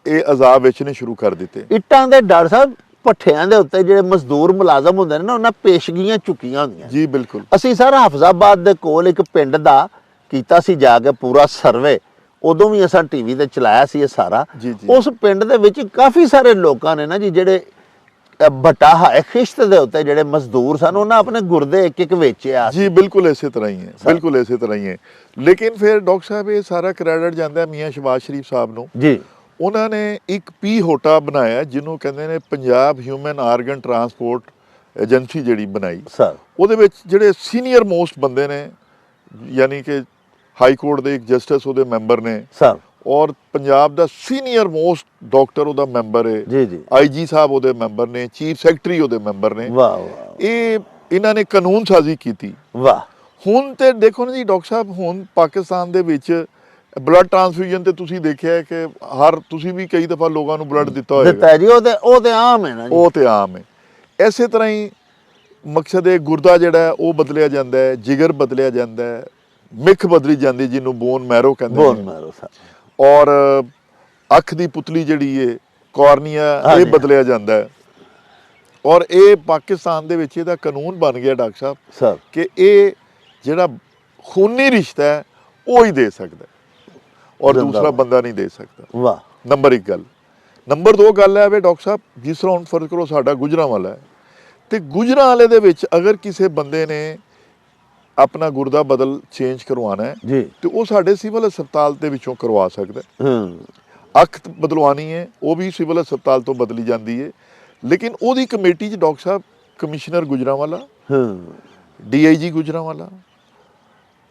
ਇਹ ਅਜ਼ਾਬ ਵੇਚਣੇ ਸ਼ੁਰੂ ਕਰ ਦਿੱਤੇ। ਇੱਟਾਂ ਦੇ ਡਾਕਟਰ ਸਾਹਿਬ ਭੱਠਿਆਂ ਦੇ ਉੱਤੇ ਜਿਹੜੇ ਮਜ਼ਦੂਰ ਮੁਲਾਜ਼ਮ ਹੁੰਦੇ ਨੇ ਨਾ, ਉਹਨਾਂ ਪੇਸ਼ਗੀਆਂ ਚੁੱਕੀਆਂ ਹੁੰਦੀਆਂ ਜੀ। ਬਿਲਕੁਲ। ਅਸੀਂ ਸਰ ਹਾਫਜ਼ਾਬਾਦ ਦੇ ਕੋਲ ਇੱਕ ਪਿੰਡ ਦਾ ਕੀਤਾ ਸੀ ਜਾ ਕੇ ਪੂਰਾ ਸਰਵੇ, ਉਦੋਂ ਵੀ ਅਸਾਂ ਟੀਵੀ ਤੇ ਚਲਾਇਆ ਸੀ ਇਹ ਸਾਰਾ। ਉਸ ਪਿੰਡ ਦੇ ਵਿੱਚ ਕਾਫੀ ਸਾਰੇ ਲੋਕਾਂ ਨੇ ਨਾ ਜੀ, ਜਿਹੜੇ ਭੱਟਾ ਹੈ ਖਿਸ਼ਤ ਦੇ ਉੱਤੇ ਜਿਹੜੇ ਮਜ਼ਦੂਰ ਸਨ, ਉਹਨਾਂ ਆਪਣੇ ਗੁਰਦੇ ਇੱਕ ਇੱਕ ਵੇਚਿਆ ਜੀ। ਬਿਲਕੁਲ ਇਸੇ ਤਰ੍ਹਾਂ ਹੀ ਹੈ, ਬਿਲਕੁਲ ਇਸੇ ਤਰ੍ਹਾਂ ਹੀ ਹੈ। ਲੇਕਿਨ ਫਿਰ ਡਾਕਟਰ ਸਾਹਿਬ ਇਹ ਸਾਰਾ ਕ੍ਰੈਡਿਟ ਜਾਂਦਾ ਮੀਆਂ ਸ਼ਬਾਜ਼ ਸ਼ਰੀਫ ਸਾਹਿਬ ਨੂੰ ਜੀ। ਉਹਨਾਂ ਨੇ ਇੱਕ ਪੀ ਹੋਟਾ ਬਣਾਇਆ ਜਿਹਨੂੰ ਕਹਿੰਦੇ ਨੇ Punjab human organ transport agency ਜਿਹੜੀ ਬਣਾਈ ਸਰ। ਉਹਦੇ ਵਿੱਚ ਜਿਹੜੇ ਸੀਨੀਅਰ ਮੋਸਟ ਬੰਦੇ ਨੇ, ਯਾਨੀ ਕਿ ਹਾਈ ਕੋਰਟ ਦੇ ਇੱਕ ਜਸਟਿਸ ਉਹਦੇ ਮੈਂਬਰ ਨੇ ਸਰ, ਔਰ ਪੰਜਾਬ ਦਾ ਸੀਨੀਅਰ ਮੋਸਟ ਡਾਕਟਰ ਉਹਦਾ ਮੈਂਬਰ ਹੈ ਜੀ ਜੀ। ਆਈਜੀ ਸਾਹਿਬ ਉਹਦੇ ਮੈਂਬਰ ਨੇ, ਚੀਫ ਸੈਕਟਰੀ ਉਹਦੇ ਮੈਂਬਰ ਨੇ। ਵਾਹ ਵਾਹ। ਇਹਨਾਂ ਨੇ ਕਾਨੂੰਨ ਸਾਜ਼ੀ ਕੀਤੀ। ਵਾਹ। ਹੁਣ ਤੇ ਦੇਖੋ ਨਾ ਜੀ ਡਾਕਟਰ ਸਾਹਿਬ, ਹੁਣ ਪਾਕਿਸਤਾਨ ਦੇ ਵਿੱਚ ਬਲੱਡ ਟ੍ਰਾਂਸਫਿਊਜ਼ਨ ਤੇ ਤੁਸੀਂ ਦੇਖਿਆ ਕਿ ਤੁਸੀਂ ਵੀ ਕਈ ਦਫਾ ਲੋਕਾਂ ਨੂੰ ਬਲੱਡ ਦਿੱਤਾ ਹੋਏਗਾ ਜੀ। ਉਹ ਤੇ ਆਮ ਹੈ ਨਾ ਜੀ, ਉਹ ਤੇ ਆਮ ਹੈ। ਇਸੇ ਤਰ੍ਹਾਂ ਹੀ ਮਕਸਦ ਹੈ ਗੁਰਦਾ ਜਿਹੜਾ ਉਹ ਬਦਲਿਆ ਜਾਂਦਾ ਹੈ, ਜਿਗਰ ਬਦਲਿਆ ਜਾਂਦਾ ਹੈ, ਮਿੱਖ ਬਦਲੀ ਜਾਂਦੀ ਜਿਹਨੂੰ ਬੋਨ ਮੈਰੋ ਕਹਿੰਦੇ ਨੇ, ਬੋਨ ਮੈਰੋ ਸਰ। ਔਰ ਅੱਖ ਦੀ ਪੁਤਲੀ ਜਿਹੜੀ ਹੈ ਕਾਰਨੀਆ, ਇਹ ਬਦਲਿਆ ਜਾਂਦਾ ਹੈ। ਔਰ ਇਹ ਪਾਕਿਸਤਾਨ ਦੇ ਵਿੱਚ ਇਹਦਾ ਕਾਨੂੰਨ ਬਣ ਗਿਆ ਡਾਕਟਰ ਸਾਹਿਬ ਸਰ ਕਿ ਇਹ ਜਿਹੜਾ ਖੂਨੀ ਰਿਸ਼ਤਾ ਹੈ ਉਹ ਹੀ ਦੇ ਸਕਦਾ ਔਰ ਦੂਸਰਾ ਬੰਦਾ ਨਹੀਂ ਦੇ ਸਕਦਾ। ਵਾਹ। ਨੰਬਰ 1 ਗੱਲ। ਨੰਬਰ 2 ਗੱਲ ਹੈ ਵੇ ਡਾਕਟਰ ਸਾਹਿਬ, ਜਿਸ ਤਰ੍ਹਾਂ ਹੁਣ ਫਰਜ਼ ਕਰੋ ਸਾਡਾ ਗੁਜਰਾਂਵਾਲਾ ਹੈ, ਤੇ ਗੁਜਰਾਂਵਾਲੇ ਦੇ ਵਿੱਚ ਅਗਰ ਕਿਸੇ ਬੰਦੇ ਨੇ ਆਪਣਾ ਗੁਰਦਾ ਬਦਲ ਚੇਂਜ ਕਰਵਾਉਣਾ ਹੈ ਜੀ, ਤੇ ਉਹ ਸਾਡੇ ਸਿਵਲ ਹਸਪਤਾਲ ਦੇ ਵਿੱਚੋਂ ਕਰਵਾ ਸਕਦਾ। ਅੱਖ ਬਦਲਵਾਉਣੀ ਹੈ, ਉਹ ਵੀ ਸਿਵਲ ਹਸਪਤਾਲ ਤੋਂ ਬਦਲੀ ਜਾਂਦੀ ਹੈ। ਲੇਕਿਨ ਉਹਦੀ ਕਮੇਟੀ 'ਚ ਡਾਕਟਰ ਸਾਹਿਬ commissioner Gujranwala, DIG Gujranwala,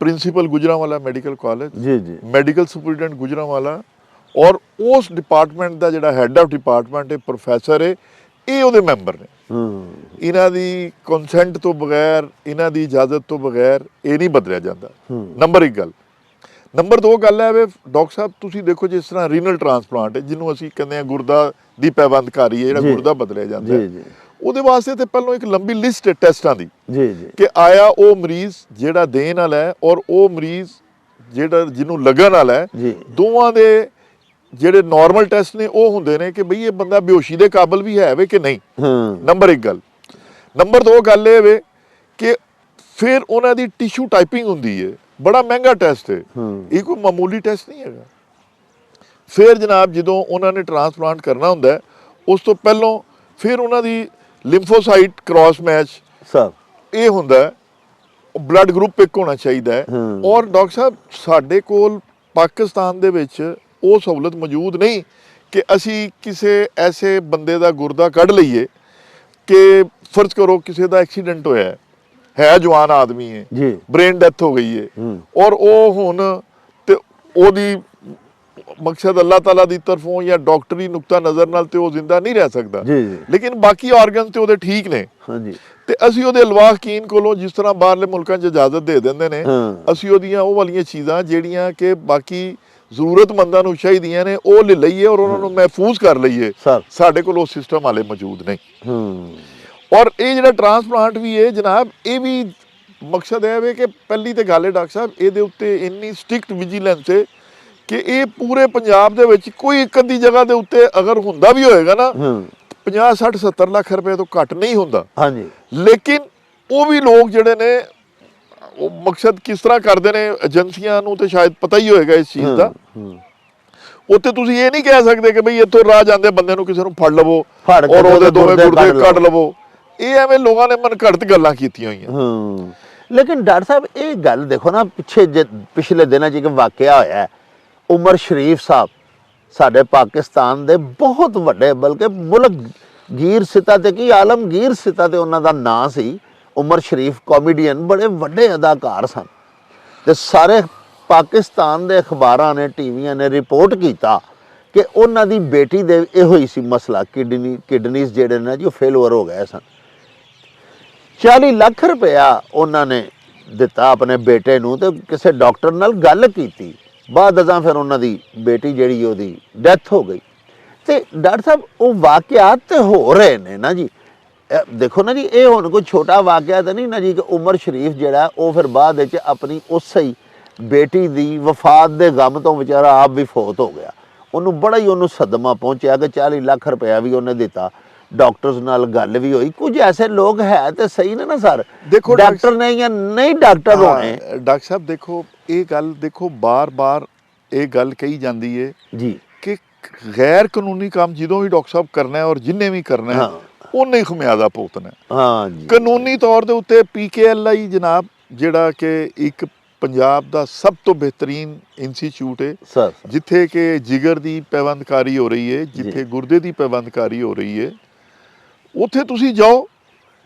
principal Gujranwala medical college ਜੀ ਜੀ, ਮੈਡੀਕਲ ਸੁਪਰਡੈਂਟ ਗੁਜਰਾਂਵਾਲਾ, ਔਰ ਉਸ ਡਿਪਾਰਟਮੈਂਟ ਦਾ ਜਿਹੜਾ ਹੈੱਡ ਆਫ ਡਿਪਾਰਟਮੈਂਟ ਹੈ ਪ੍ਰੋਫੈਸਰ ਹੈ, ਇਹ ਉਹਦੇ ਮੈਂਬਰ ਨੇ। ਇਹਨਾਂ ਦੀ ਕੰਸੈਂਟ ਤੋਂ ਬਗੈਰ, ਇਹਨਾਂ ਦੀ ਇਜਾਜ਼ਤ ਤੋਂ ਬਗੈਰ ਇਹ ਨਹੀਂ ਬਦਲਿਆ ਜਾਂਦਾ। ਨੰਬਰ 1 ਗੱਲ। ਨੰਬਰ 2 ਗੱਲ ਹੈ ਵੇ ਡਾਕਟਰ ਸਾਹਿਬ, ਤੁਸੀਂ ਦੇਖੋ ਜਿਸ ਤਰ੍ਹਾਂ ਰੀਨਲ ਟ੍ਰਾਂਸਪਲਾਂਟ ਹੈ, ਜਿਹਨੂੰ ਅਸੀਂ ਕਹਿੰਦੇ ਹਾਂ ਗੁਰਦਾ ਦੀ ਪੈਵੰਦਕਾਰੀ ਹੈ, ਜਿਹੜਾ ਗੁਰਦਾ ਬਦਲਿਆ ਜਾਂਦਾ ਹੈ, ਉਹਦੇ ਵਾਸਤੇ ਤੇ ਪਹਿਲਾਂ ਇੱਕ ਲੰਬੀ ਲਿਸਟ ਹੈ ਟੈਸਟਾਂ ਦੀ ਕਿ ਆਇਆ ਉਹ ਮਰੀਜ਼ ਜਿਹੜਾ ਦੇਣ ਵਾਲਾ ਹੈ ਔਰ ਉਹ ਮਰੀਜ਼ ਜਿਹੜਾ ਜਿਹਨੂੰ ਲੱਗਣ ਵਾਲਾ ਹੈ, ਦੋਵਾਂ ਦੇ ਜਿਹੜੇ ਨਾਰਮਲ ਟੈਸਟ ਨੇ ਉਹ ਹੁੰਦੇ ਨੇ ਕਿ ਬਈ ਇਹ ਬੰਦਾ ਬੇਹੋਸ਼ੀ ਦੇ ਕਾਬਿਲ ਵੀ ਹੈ ਵੇ ਕਿ ਨਹੀਂ। ਨੰਬਰ 1 ਗੱਲ। ਨੰਬਰ 2 ਗੱਲ ਇਹ ਵੇ ਕਿ ਫਿਰ ਉਹਨਾਂ ਦੀ ਟਿਸ਼ੂ ਟਾਈਪਿੰਗ ਹੁੰਦੀ ਹੈ, ਬੜਾ ਮਹਿੰਗਾ ਟੈਸਟ ਹੈ, ਇਹ ਕੋਈ ਮਾਮੂਲੀ ਟੈਸਟ ਨਹੀਂ ਹੈਗਾ। ਫਿਰ ਜਨਾਬ ਜਦੋਂ ਉਹਨਾਂ ਨੇ ਟ੍ਰਾਂਸਪਲਾਂਟ ਕਰਨਾ ਹੁੰਦਾ ਉਸ ਤੋਂ ਪਹਿਲਾਂ ਫਿਰ ਉਹਨਾਂ ਦੀ ਲਿੰਫੋਸਾਈਟ ਕ੍ਰਾਸ ਮੈਚ ਸਰ ਇਹ ਹੁੰਦਾ, ਬਲੱਡ ਗਰੁੱਪ ਇੱਕ ਹੋਣਾ ਚਾਹੀਦਾ ਹੈ। ਔਰ ਡਾਕਟਰ ਸਾਹਿਬ ਸਾਡੇ ਕੋਲ ਪਾਕਿਸਤਾਨ ਦੇ ਵਿੱਚ ਉਹ ਸਹੂਲਤ ਮੌਜੂਦ ਨਹੀਂ ਕਿ ਅਸੀਂ ਕਿਸੇ ਐਸੇ ਬੰਦੇ ਦਾ ਗੁਰਦਾ ਕੱਢ ਲਈਏ ਕਿ ਫਰਜ਼ ਕਰੋ ਕਿਸੇ ਦਾ ਐਕਸੀਡੈਂਟ ਹੋਇਆ ਹੈ, ਜਵਾਨ ਆਦਮੀ ਹੈ, ਬ੍ਰੇਨ ਡੈਥ ਹੋ ਗਈ ਹੈ, ਔਰ ਉਹ ਹੁਣ ਤੇ ਮਕਸਦ ਅੱਲਾਹ ਤਾਲਾ ਦੀ ਤਰਫੋਂ ਜਾਂ ਡਾਕਟਰੀ ਨੁਕਤਾ ਨਜ਼ਰ ਨਾਲ ਤੇ ਉਹ ਜ਼ਿੰਦਾ ਨਹੀਂ ਰਹਿ ਸਕਦਾ, ਜੀ ਜੀ ਲੇਕਿਨ ਬਾਕੀ ਆਰਗਨ ਤੇ ਉਹਦੇ ਠੀਕ ਨੇ। ਹਾਂਜੀ ਤੇ ਅਸੀਂ ਉਹਦੇ ਅਲਵਾਹ ਯਕੀਨ ਕੋਲੋਂ ਜਿਸ ਤਰ੍ਹਾਂ ਬਾਹਰਲੇ ਮੁਲਕਾਂ 'ਚ ਇਜਾਜ਼ਤ ਦੇ ਦਿੰਦੇ ਨੇ, ਹਾਂ। ਅਸੀਂ ਉਹਦੀਆਂ ਉਹ ਵਾਲੀਆਂ ਚੀਜ਼ਾਂ ਜਿਹੜੀਆਂ ਕਿ ਬਾਕੀ ਜ਼ਰੂਰਤਮੰਦਾਂ ਨੂੰ ਚਾਹੀਦੀਆਂ ਨੇ ਉਹ ਲੈ ਲਈਏ ਔਰ ਉਹਨਾਂ ਨੂੰ ਮਹਿਫੂਜ਼ ਕਰ ਲਈਏ। ਸਰ ਸਾਡੇ ਕੋਲ ਉਹ ਸਿਸਟਮ ਹਾਲੇ ਮੌਜੂਦ ਨਹੀਂ। ਹੂੰ ਔਰ ਇਹ ਜਿਹੜਾ ਟਰਾਂਸਪਲਾਂਟ ਵੀ ਹੈ ਜਨਾਬ, ਇਹ ਵੀ ਮਕਸਦ ਇਹ ਵੇ ਕਿ ਪਹਿਲੀ ਤੇ ਗੱਲ ਹੈ ਡਾਕਟਰ ਸਾਹਿਬ, ਇਹਦੇ ਉੱਤੇ ਇੰਨੀ ਸਟ੍ਰਿਕਟ ਵਿਜੀਲੈਂਸ ਹੈ ਕਿ ਇਹ ਪੂਰੇ ਪੰਜਾਬ ਦੇ ਵਿੱਚ ਕੋਈ ਇੱਕ ਅੱਧੀ ਜਗ੍ਹਾ ਦੇ ਉੱਤੇ ਅਗਰ ਹੁੰਦਾ ਵੀ ਹੋਏਗਾ ਨਾ, ਹੂੰ 50 60 70 ਲੱਖ ਰੁਪਏ ਤੋਂ ਘੱਟ ਨਹੀਂ ਹੁੰਦਾ। ਹਾਂਜੀ ਲੇਕਿਨ ਉਹ ਵੀ ਲੋਕ ਜਿਹੜੇ ਨੇ ਉਹ ਮਕਸਦ ਕਿਸ ਤਰ੍ਹਾਂ ਕਰਦੇ ਨੇ, ਏਜੰਸੀਆਂ ਨੂੰ ਤੇ ਸ਼ਾਇਦ ਪਤਾ ਹੀ ਹੋਏਗਾ ਇਸ ਚੀਜ਼ ਦਾ। ਉੱਥੇ ਤੁਸੀਂ ਇਹ ਨਹੀਂ ਕਹਿ ਸਕਦੇ ਕਿ ਬਈ ਇੱਥੋਂ ਰਾਹ ਜਾਂਦੇ ਬੰਦੇ ਨੂੰ ਕਿਸੇ ਨੂੰ ਫੜ ਲਵੋ ਫੜ ਕੇ ਔਰ ਉਹਦੇ ਦੋਵੇਂ ਗੁਰਦੇ ਕੱਢ ਲਵੋ। ਲਵੋ। ਇਹ ਐਵੇਂ ਲੋਕਾਂ ਨੇ ਮਨ ਘੜਤ ਗੱਲਾਂ ਕੀਤੀਆਂ ਹੋਈਆਂ। ਹੂੰ ਲੇਕਿਨ ਡਾਕਟਰ ਸਾਹਿਬ ਇਹ ਗੱਲ ਦੇਖੋ ਨਾ, ਪਿਛਲੇ ਦਿਨਾਂ 'ਚ ਇੱਕ ਵਾਕਿਆ ਹੋਇਆ ਹੈ। ਉਮਰ ਸ਼ਰੀਫ ਸਾਹਿਬ ਸਾਡੇ ਪਾਕਿਸਤਾਨ ਦੇ ਬਹੁਤ ਵੱਡੇ, ਬਲਕਿ ਮੁਲਕ ਗੀਰ ਸਿਤਾ ਤੇ ਕੀ ਆਲਮਗੀਰ ਸਿਤਾ ਤੇ ਉਹਨਾਂ ਦਾ ਨਾਂ ਸੀ। ਉਮਰ ਸ਼ਰੀਫ ਕਾਮੇਡੀਅਨ, ਬੜੇ ਵੱਡੇ ਅਦਾਕਾਰ ਸਨ ਤੇ ਸਾਰੇ ਪਾਕਿਸਤਾਨ ਦੇ ਅਖਬਾਰਾਂ ਨੇ, ਟੀਵੀਆਂ ਨੇ ਰਿਪੋਰਟ ਕੀਤਾ ਕਿ ਉਹਨਾਂ ਦੀ ਬੇਟੀ ਦੇ ਇਹੋ ਹੀ ਸੀ ਮਸਲਾ, ਕਿਡਨੀਜ਼ ਜਿਹੜੇ ਨੇ ਜੀ ਉਹ ਫੇਲਰ ਹੋ ਗਏ ਸਨ। 40 ਲੱਖ ਰੁਪਇਆ ਉਹਨਾਂ ਨੇ ਦਿੱਤਾ ਆਪਣੇ ਬੇਟੇ ਨੂੰ ਤੇ ਕਿਸੇ ਡਾਕਟਰ ਨਾਲ ਗੱਲ ਕੀਤੀ। ਬਾਅਦ ਅਜ਼ਾਂ ਫਿਰ ਉਹਨਾਂ ਦੀ ਬੇਟੀ ਜਿਹੜੀ ਉਹਦੀ ਡੈਥ ਹੋ ਗਈ। ਤੇ ਡਾਕਟਰ ਸਾਹਿਬ ਉਹ ਵਾਕਿਆਤ ਤੇ ਹੋ ਰਹੇ ਨੇ ਨਾ ਜੀ। ਦੇਖੋ ਨਾ ਜੀ, ਇਹ ਹੁਣ ਕੋਈ ਛੋਟਾ ਵਾਕਿਆ ਤਾਂ ਨਹੀਂ ਨਾ ਜੀ ਕਿ ਉਮਰ ਸ਼ਰੀਫ ਜਿਹੜਾ ਉਹ ਫਿਰ ਬਾਅਦ ਵਿੱਚ ਆਪਣੀ ਉਸੇ ਹੀ ਬੇਟੀ ਦੀ ਵਫਾਤ ਦੇ ਗਮ ਤੋਂ ਵਿਚਾਰਾ ਆਪ ਵੀ ਫੌਤ ਹੋ ਗਿਆ। ਉਹਨੂੰ ਬੜਾ ਹੀ ਉਹਨੂੰ ਸਦਮਾ ਪਹੁੰਚਿਆ ਕਿ 40 ਲੱਖ ਰੁਪਇਆ ਵੀ ਉਹਨੇ ਦਿੱਤਾ। ਡਾਕਟਰਸ ਨਾਲ ਗੱਲ ਵੀ ਹੋਈ। ਕੁਝ ਐਸੇ ਲੋਕ ਹੈ ਤੇ ਸਹੀ ਨੇ ਨਾ ਸਰ, ਦੇਖੋ ਡਾਕਟਰ ਨੇ ਜਾਂ ਨਹੀਂ ਡਾਕਟਰ ਹੋਣੇ। ਡਾਕਟਰ ਸਾਹਿਬ ਦੇਖੋ ਇਹ ਗੱਲ ਦੇਖੋ, ਬਾਰ-ਬਾਰ ਇਹ ਗੱਲ ਕਹੀ ਜਾਂਦੀ ਹੈ ਜੀ ਕਿ ਗੈਰ ਕਾਨੂੰਨੀ ਕੰਮ ਜਦੋਂ ਵੀ ਡਾਕਟਰ ਸਾਹਿਬ ਕਰਨਾ ਹੈ ਔਰ ਜਿੰਨੇ ਵੀ ਕਰਨਾ ਹੈ ਉਹਨੇ ਹੀ ਖਮਿਆਜ਼ਾ ਭੁਗਤਣਾ ਹੈ। ਹਾਂ ਜੀ। ਕਾਨੂੰਨੀ ਤੌਰ ਦੇ ਉੱਤੇ PKLI ਜਨਾਬ ਜਿਹੜਾ ਕਿ ਇੱਕ ਪੰਜਾਬ ਦਾ ਸਭ ਤੋਂ ਬਿਹਤਰੀਨ ਇੰਸਟੀਚਿਊਟ ਹੈ ਸਰ, ਜਿੱਥੇ ਕਿ ਜਿਗਰ ਦੀ ਪੈਵੰਦਕਾਰੀ ਹੋ ਰਹੀ ਹੈ, ਜਿੱਥੇ ਗੁਰਦੇ ਦੀ ਪੈਵੰਦਕਾਰੀ ਹੋ ਰਹੀ ਹੈ, ਉੱਥੇ ਤੁਸੀਂ ਜਾਓ।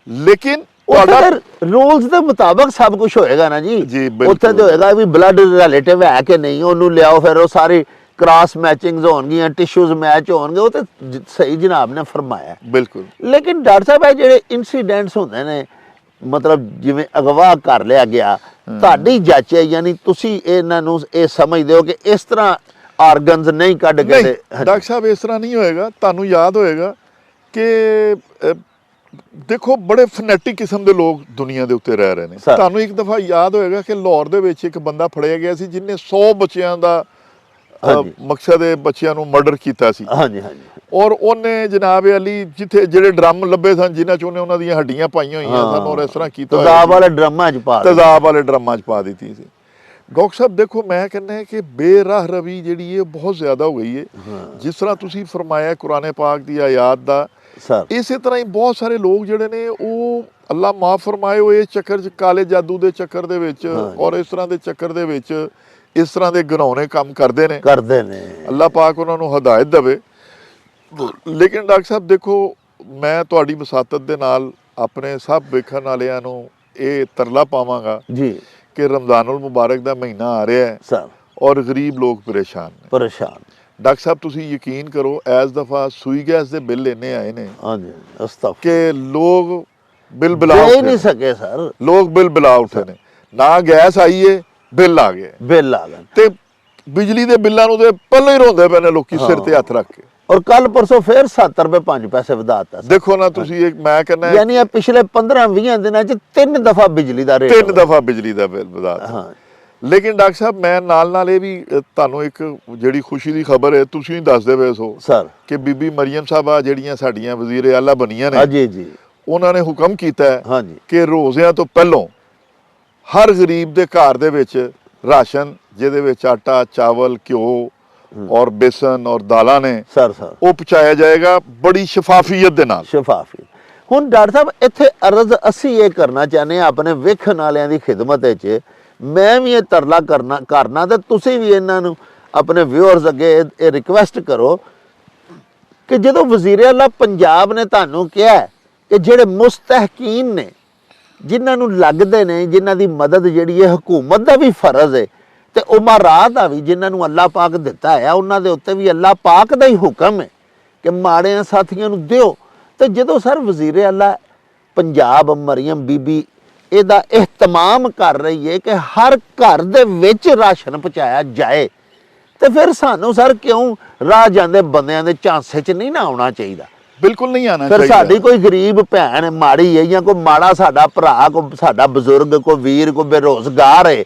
ਲੇਕਿਨ ਤੁਹਾਡਾ ਰੂਲਸ ਦੇ ਮੁਤਾਬਕ ਸਭ ਕੁਝ ਹੋਏਗਾ ਨਾ ਜੀ। ਜੀ, ਬਿਲਕੁਲ। ਉੱਥੇ ਤੇ ਹੋਏਗਾ ਵੀ ਬਲੱਡ ਰਿਲੇਟਿਵ ਹੈ ਕਿ ਨਹੀਂ, ਉਹਨੂੰ ਲਿਆਓ, ਫਿਰ ਉਹ ਸਾਰੀ ਕ੍ਰਾਸ ਮੈਚਿੰਗਸ ਹੋਣਗੀਆਂ, ਟਿਸ਼ੂਜ਼ ਮੈਚ ਹੋਣਗੇ। ਉਹ ਤੇ ਸਹੀ ਜਨਾਬ ਨੇ ਫਰਮਾਇਆ। ਬਿਲਕੁਲ। ਲੇਕਿਨ ਡਾਕਟਰ ਸਾਹਿਬ ਇਹ ਜਿਹੜੇ ਇਨਸੀਡੈਂਟਸ ਹੁੰਦੇ ਨੇ, ਮਤਲਬ ਜਿਵੇਂ ਅਗਵਾ ਕਰ ਲਿਆ ਗਿਆ, ਤੁਹਾਡੀ ਜਾਚੇ ਯਾਨੀ ਤੁਸੀਂ ਇਹਨਾਂ ਨੂੰ ਇਹ ਸਮਝਦੇ ਹੋ ਕਿ ਇਸ ਤਰ੍ਹਾਂ ਆਰਗਨਸ ਨਹੀਂ ਕੱਢ ਕੇ ਤੇ ਡਾਕਟਰ ਸਾਹਿਬ ਇਸ ਤਰ੍ਹਾਂ ਨਹੀਂ ਹੋਏਗਾ। ਤੁਹਾਨੂੰ ਯਾਦ ਹੋਏਗਾ ਕਿ ਦੇਖੋ ਬੜੇ ਫਨੈਟਿਕ ਕਿਸਮ ਦੇ ਲੋਕ ਦੁਨੀਆ ਦੇ ਉੱਤੇ ਰਹਿ ਰਹੇ ਨੇ। ਤੁਹਾਨੂੰ ਇੱਕ ਦਫਾ ਯਾਦ ਹੋਏਗਾ ਕਿ ਲਾਹੌਰ ਦੇ ਵਿੱਚ ਇੱਕ ਬੰਦਾ ਫੜਿਆ ਗਿਆ ਸੀ ਜਿਹਨੇ 100 ਬੱਚਿਆਂ ਦਾ ਮਕਸਦ ਹੈ ਬੱਚਿਆਂ ਨੂੰ ਮਰਡਰ ਕੀਤਾ ਸੀ। ਹਾਂਜੀ ਹਾਂਜੀ। ਔਰ ਉਹਨੇ ਜਨਾਬ ਅਲੀ ਜਿੱਥੇ ਜਿਹੜੇ ਡਰਮ ਲੱਭੇ ਸਨ ਜਿਨ੍ਹਾਂ ਚ ਉਹਨੇ ਉਹਨਾਂ ਦੀਆਂ ਹੱਡੀਆਂ ਪਾਈਆਂ ਹੋਈਆਂ ਸਨ ਔਰ ਇਸ ਤਰ੍ਹਾਂ ਕੀਤਾ, ਤੇਜ਼ਾਬ ਵਾਲੇ ਡਰਮਾਂ 'ਚ ਪਾ ਦਿੱਤੀ ਸੀ। ਡਾਕਟਰ ਸਾਹਿਬ ਦੇਖੋ ਮੈਂ ਕਹਿੰਦਾ ਕਿ ਬੇਰਾਹ ਰਵੀ ਜਿਹੜੀ ਹੈ ਬਹੁਤ ਜ਼ਿਆਦਾ ਹੋ ਗਈ ਹੈ। ਜਿਸ ਤਰ੍ਹਾਂ ਤੁਸੀਂ ਫਰਮਾਇਆ ਕੁਰਾਨ ਪਾਕ ਦੀ ਆਇਤ ਦਾ, ਇਸੇ ਤਰ੍ਹਾਂ ਹੀ ਬਹੁਤ ਸਾਰੇ ਲੋਕ ਜਿਹੜੇ ਨੇ ਉਹ ਅੱਲਾ ਮਾਫ ਫਰਮਾਏ ਹੋਏ ਚੱਕਰ 'ਚ, ਕਾਲੇ ਜਾਦੂ ਦੇ ਚੱਕਰ ਦੇ ਵਿੱਚ ਔਰ ਇਸ ਤਰ੍ਹਾਂ ਦੇ ਚੱਕਰ ਦੇ ਵਿੱਚ ਇਸ ਤਰ੍ਹਾਂ ਦੇ ਘਿਨੌਣੇ ਕੰਮ ਕਰਦੇ ਨੇ। ਅੱਲਾ ਪਾਕ ਉਹਨਾਂ ਨੂੰ ਹਦਾਇਤ ਦੇਵੇ। ਲੇਕਿਨ ਡਾਕਟਰ ਸਾਹਿਬ ਦੇਖੋ ਮੈਂ ਤੁਹਾਡੀ ਵਸਾਤਤ ਦੇ ਨਾਲ ਆਪਣੇ ਸਭ ਵੇਖਣ ਵਾਲਿਆਂ ਨੂੰ ਇਹ ਤਰਲਾ ਪਾਵਾਂਗਾ ਜੀ ਕਿ ਰਮਜ਼ਾਨੁਲ ਮੁਬਾਰਕ ਦਾ ਮਹੀਨਾ ਆ ਰਿਹਾ ਹੈ ਔਰ ਗਰੀਬ ਲੋਕ ਪਰੇਸ਼ਾਨ ਨੇ। ਡਾਕਟਰ ਸਾਹਿਬ ਤੁਸੀਂ ਯਕੀਨ ਕਰੋ ਇਸ ਦਫਾ ਸੂਈ ਗੈਸ ਦੇ ਬਿੱਲ ਇੰਨੇ ਆਏ ਨੇ ਕਿ ਲੋਕ ਬਿੱਲ ਬਿਲਾ ਨਹੀਂ ਸਕੇ ਸਰ, ਲੋਕ ਬਿੱਲ ਬਿਲਾ ਉੱਠੇ ਨੇ। ਨਾ ਗੈਸ ਆਈ ਏ, ਬਿੱਲ ਆ ਗਏ ਤੇ ਬਿਜਲੀ ਦੇ ਬਿੱਲਾਂ ਨੂੰ ਤੇ ਪਹਿਲਾਂ ਹੀ ਰੋਂਦੇ ਪਏ ਨੇ ਲੋਕੀ ਸਿਰ ਤੇ ਹੱਥ ਰੱਖ ਕੇ। ਔਰ ਕੱਲ ਪਰਸੋਂ ਫੇਰ 70 ਰੁਪਏ 5 ਪੈਸੇ ਵਧਾਤਾ। ਦੇਖੋ ਨਾ ਤੁਸੀਂ, ਮੈਂ ਕਹਿੰਦਾ ਯਾਨੀ ਇਹ ਪਿਛਲੇ 15-20 ਦਿਨਾਂ 'ਚ 3 ਦਫਾ ਬਿਜਲੀ ਦਾ ਰੇਟ, 3 ਦਫਾ ਬਿਜਲੀ ਦਾ ਬਿੱਲ ਵਧਾਤਾ। ਲੇਕਿਨ ਡਾਕਟਰ ਸਾਹਿਬ ਮੈਂ ਨਾਲ ਇਹ ਵੀ ਤੁਹਾਨੂੰ ਇੱਕ ਜਿਹੜੀ ਖੁਸ਼ੀ ਦੀ ਖਬਰ ਹੈ ਤੁਸੀਂ ਦੱਸਦੇ ਪਏ ਸੋ ਸਰ ਕਿ ਬੀਬੀ ਮਰੀਮ ਸਾਹਿਬਾ ਜਿਹੜੀਆਂ ਸਾਡੀਆਂ ਵਜ਼ੀਰ ਆਲਾ ਬਣੀਆਂ ਨੇ, ਜੀ ਜੀ, ਉਹਨਾਂ ਨੇ ਹੁਕਮ ਕੀਤਾ ਹੈ ਕਿ ਰੋਜ਼ਿਆਂ ਤੋਂ ਪਹਿਲਾਂ ਹਰ ਗਰੀਬ ਦੇ ਘਰ ਦੇ ਵਿੱਚ ਰਾਸ਼ਨ ਜਿਹਦੇ ਵਿੱਚ ਆਟਾ, ਚਾਵਲ, ਘਿਓ ਔਰ ਬੇਸਨ ਔਰ ਦਾਲਾਂ ਨੇ ਸਰ ਉਹ ਪਹੁੰਚਾਇਆ ਜਾਏਗਾ ਬੜੀ ਸ਼ਫਾਫੀਅਤ ਦੇ ਨਾਲ। ਹੁਣ ਡਾਕਟਰ ਸਾਹਿਬ ਇੱਥੇ ਅਰਜ਼ ਅਸੀਂ ਇਹ ਕਰਨਾ ਚਾਹੁੰਦੇ ਹਾਂ ਆਪਣੇ ਵੇਖਣ ਵਾਲਿਆਂ ਦੀ ਖਿਦਮਤ ਵਿੱਚ, ਮੈਂ ਵੀ ਇਹ ਤਰਲਾ ਕਰਨਾ ਤੇ ਤੁਸੀਂ ਵੀ ਇਹਨਾਂ ਨੂੰ ਆਪਣੇ ਵਿਊਅਰਸ ਅੱਗੇ ਇਹ ਰਿਕੁਐਸਟ ਕਰੋ ਕਿ ਜਦੋਂ ਵਜ਼ੀਰ ਆਲਾ ਪੰਜਾਬ ਨੇ ਤੁਹਾਨੂੰ ਕਿਹਾ ਕਿ ਜਿਹੜੇ ਮੁਸਤਹਿਕੀਨ ਨੇ, ਜਿਨ੍ਹਾਂ ਨੂੰ ਲੱਗਦੇ ਨੇ, ਜਿਨ੍ਹਾਂ ਦੀ ਮਦਦ ਜਿਹੜੀ ਹੈ ਹਕੂਮਤ ਦਾ ਵੀ ਫਰਜ਼ ਹੈ, ਤੇ ਉਮਰਾ ਦਾ ਵੀ ਜਿਨ੍ਹਾਂ ਨੂੰ ਅੱਲਾਹ ਪਾਕ ਦਿੱਤਾ ਹੈ ਉਹਨਾਂ ਦੇ ਉੱਤੇ ਵੀ ਅੱਲਾਹ ਪਾਕ ਦਾ ਹੀ ਹੁਕਮ ਹੈ ਕਿ ਮਾੜਿਆਂ ਸਾਥੀਆਂ ਨੂੰ ਦਿਓ। ਤੇ ਜਦੋਂ ਸਰ ਵਜ਼ੀਰ ਆਲਾ ਪੰਜਾਬ ਮਰੀਮ ਬੀਬੀ ਇਹਦਾ ਇhtਮਾਮ ਕਰ ਰਹੀ ਹੈ ਕਿ ਹਰ ਘਰ ਦੇ ਵਿੱਚ ਰਾਸ਼ਨ ਪਹੁੰਚਾਇਆ ਜਾਏ, ਤੇ ਫਿਰ ਸਾਨੂੰ ਸਰ ਕਿਉਂ ਰਾਹ ਜਾਂਦੇ ਬੰਦਿਆਂ ਦੇ ਝਾਂਸੇ 'ਚ ਨਹੀਂ ਨਾ ਆਉਣਾ ਚਾਹੀਦਾ? ਬਿਲਕੁਲ ਨਹੀਂ ਆਣਾ ਫਿਰ ਚਾਹੀਦਾ। ਸਾਡੀ ਕੋਈ ਗਰੀਬ ਭੈਣ ਮਾੜੀ ਹੈ ਜਾਂ ਕੋਈ ਮਾੜਾ ਸਾਡਾ ਭਰਾ, ਕੋਈ ਸਾਡਾ ਬਜ਼ੁਰਗ, ਕੋਈ ਵੀਰ, ਕੋਈ ਬੇਰੁਜ਼ਗਾਰ ਹੈ,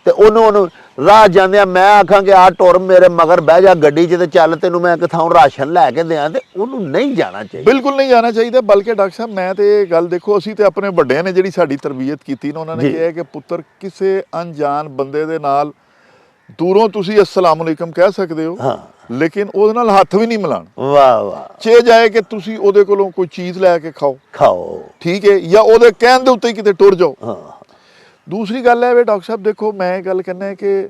ਤੇ ਉਹਨੂੰ ਰਾਹ ਜਾਂਦਿਆਂ ਮੈਂ ਆਖਾਂ ਕਿ ਆ ਟੁਰ ਮੇਰੇ ਮਗਰ ਬਹਿ ਜਾ ਗੱਡੀ 'ਚ ਤੇ ਚੱਲ ਤੈਨੂੰ ਮੈਂ ਕਿਥਾਂ ਰਾਸ਼ਨ ਲੈ ਕੇ ਦਿਆਂ, ਤੇ ਉਹਨੂੰ ਨਹੀਂ ਜਾਣਾ ਚਾਹੀਦਾ। ਬਿਲਕੁਲ ਨਹੀਂ ਜਾਣਾ ਚਾਹੀਦਾ। ਬਲਕਿ ਡਾਕਟਰ ਸਾਹਿਬ ਮੈਂ ਤੇ ਇਹ ਗੱਲ ਦੇਖੋ, ਅਸੀਂ ਤੇ ਆਪਣੇ ਵੱਡਿਆਂ ਨੇ ਜਿਹੜੀ ਸਾਡੀ ਤਰਬੀਅਤ ਕੀਤੀ ਨਾ, ਉਹਨਾਂ ਨੇ ਕਿਹਾ ਕਿ ਪੁੱਤਰ ਕਿਸੇ ਅਣਜਾਣ ਬੰਦੇ ਦੇ ਨਾਲ ਦੂਰੋਂ ਤੁਸੀਂ ਅਸਲਾਮ ਅਲੈਕਮ ਕਹਿ ਸਕਦੇ ਹੋ, ਹਾਂ, ਲੇਕਿਨ ਉਹਦੇ ਨਾਲ ਹੱਥ ਵੀ ਨਹੀਂ ਮਿਲਾਣਾ। ਵਾਹ ਵਾਹ। ਚੇ ਜਾਏ ਕਿ ਤੁਸੀਂ ਉਹਦੇ ਕੋਲੋਂ ਕੋਈ ਚੀਜ਼ ਲੈ ਕੇ ਖਾਓ, ਠੀਕ ਹੈ, ਜਾਂ ਉਹਦੇ ਕਹਿਣ ਦੇ ਉੱਤੇ ਹੀ ਕਿਤੇ ਟੁਰ ਜਾਓ। ਹਾਂ। ਦੂਸਰੀ ਗੱਲ ਹੈ ਵੇ ਡਾਕਟਰ ਸਾਹਿਬ, ਦੇਖੋ ਮੈਂ ਇਹ ਗੱਲ ਕਹਿੰਦਾ ਕਿ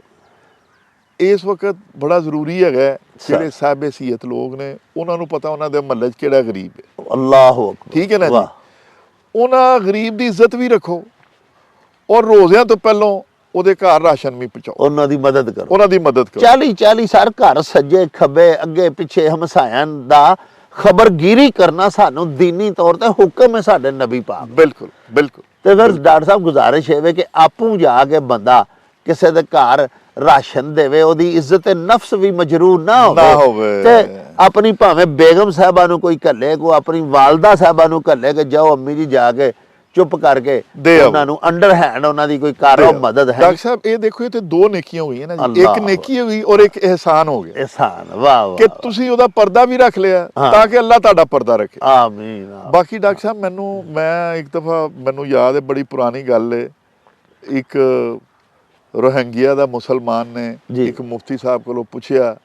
ਇਸ ਵਕਤ ਬੜਾ ਜ਼ਰੂਰੀ ਹੈਗਾ, ਜਿਹੜੇ ਸਾਹਿਬ ਸੀਅਤ ਲੋਕ ਨੇ ਉਹਨਾਂ ਨੂੰ ਪਤਾ ਉਹਨਾਂ ਦੇ ਮਹੱਲੇ 'ਚ ਕਿਹੜਾ ਗਰੀਬ ਹੈ। ਅੱਲਾਹੁ ਅਕਬਰ। ਠੀਕ ਹੈ ਨਾ ਜੀ, ਉਹਨਾਂ ਗਰੀਬ ਦੀ ਇੱਜ਼ਤ ਵੀ ਰੱਖੋ, ਔਰ ਰੋਜ਼ਿਆਂ ਤੋਂ ਪਹਿਲਾਂ ਉਹਦੇ ਘਰ ਰਾਸ਼ਨ ਵੀ ਪਹੁੰਚਾਓ, ਉਹਨਾਂ ਦੀ ਮਦਦ ਕਰੋ, ਉਹਨਾਂ ਦੀ ਮਦਦ ਕਰੋ। 40 ਸਰ ਘਰ ਸੱਜੇ ਖੱਬੇ ਅੱਗੇ ਪਿੱਛੇ ਹਮਸਾਇਆਂ ਦਾ ਖਬਰਗੀਰੀ ਕਰਨਾ ਸਾਨੂੰ ਦੀਨੀ ਤੌਰ ਤੇ ਹੁਕਮ ਹੈ ਸਾਡੇ ਨਬੀ ਪਾਕ। ਬਿਲਕੁਲ ਬਿਲਕੁਲ। ਤੇ ਫਿਰ ਡਾਕਟਰ ਸਾਹਿਬ ਗੁਜ਼ਾਰਿਸ਼ ਹੈ ਕਿ ਆਪੂ ਜਾ ਕੇ ਬੰਦਾ ਕਿਸੇ ਦੇ ਘਰ ਰਾਸ਼ਨ ਦੇਵੇ, ਉਹਦੀ ਇੱਜ਼ਤ ਨਫਸ ਵੀ ਮਜਰੂਰ ਨਾ ਹੋਵੇ, ਤੇ ਆਪਣੀ ਭਾਵੇਂ ਬੇਗਮ ਸਾਹਿਬਾ ਨੂੰ ਕੋਈ ਘੱਲੇ, ਕੋਈ ਆਪਣੀ ਵਾਲਦਾ ਸਾਹਿਬਾ ਨੂੰ ਘੱਲੇ ਕਿ ਜਾਓ ਅੰਮੀ ਜੀ ਜਾ ਕੇ ਚੁੱਪ ਕਰਕੇ ਉਹਨਾਂ ਨੂੰ ਅੰਡਰ ਹੈਂਡ ਉਹਨਾਂ ਦੀ ਕੋਈ ਕਾਰੋ ਮਦਦ ਹੈ। ਡਾਕਟਰ ਸਾਹਿਬ ਇਹ ਦੇਖੋ, ਇਹ ਤੇ ਦੋ ਨੇਕੀਆਂ ਹੋਈਆਂ ਨਾ ਜੀ, ਇੱਕ ਨੇਕੀ ਹੋਈ ਔਰ ਇੱਕ ਇਹਸਾਨ ਹੋ ਗਿਆ। ਇਹਸਾਨ, ਵਾਹ ਵਾਹ। ਕਿ ਤੁਸੀਂ ਉਹਦਾ ਪਰਦਾ ਵੀ ਰੱਖ ਲਿਆ ਤਾਂ ਕਿ ਅੱਲਾਹ ਤੁਹਾਡਾ ਪਰਦਾ ਰੱਖੇ। ਆਮੀਨ। ਬਾਕੀ ਡਾਕਟਰ ਸਾਹਿਬ ਮੈਂ ਇੱਕ ਦਫਾ ਮੈਨੂੰ ਯਾਦ ਹੈ, ਬੜੀ ਪੁਰਾਣੀ ਗੱਲ ਹੈ, ਇੱਕ ਰੋਹਿੰਗਿਆ ਦਾ ਮੁਸਲਮਾਨ ਨੇ ਇੱਕ ਮੁਫਤੀ ਸਾਹਿਬ ਕੋਲੋਂ ਪੁੱਛਿਆ,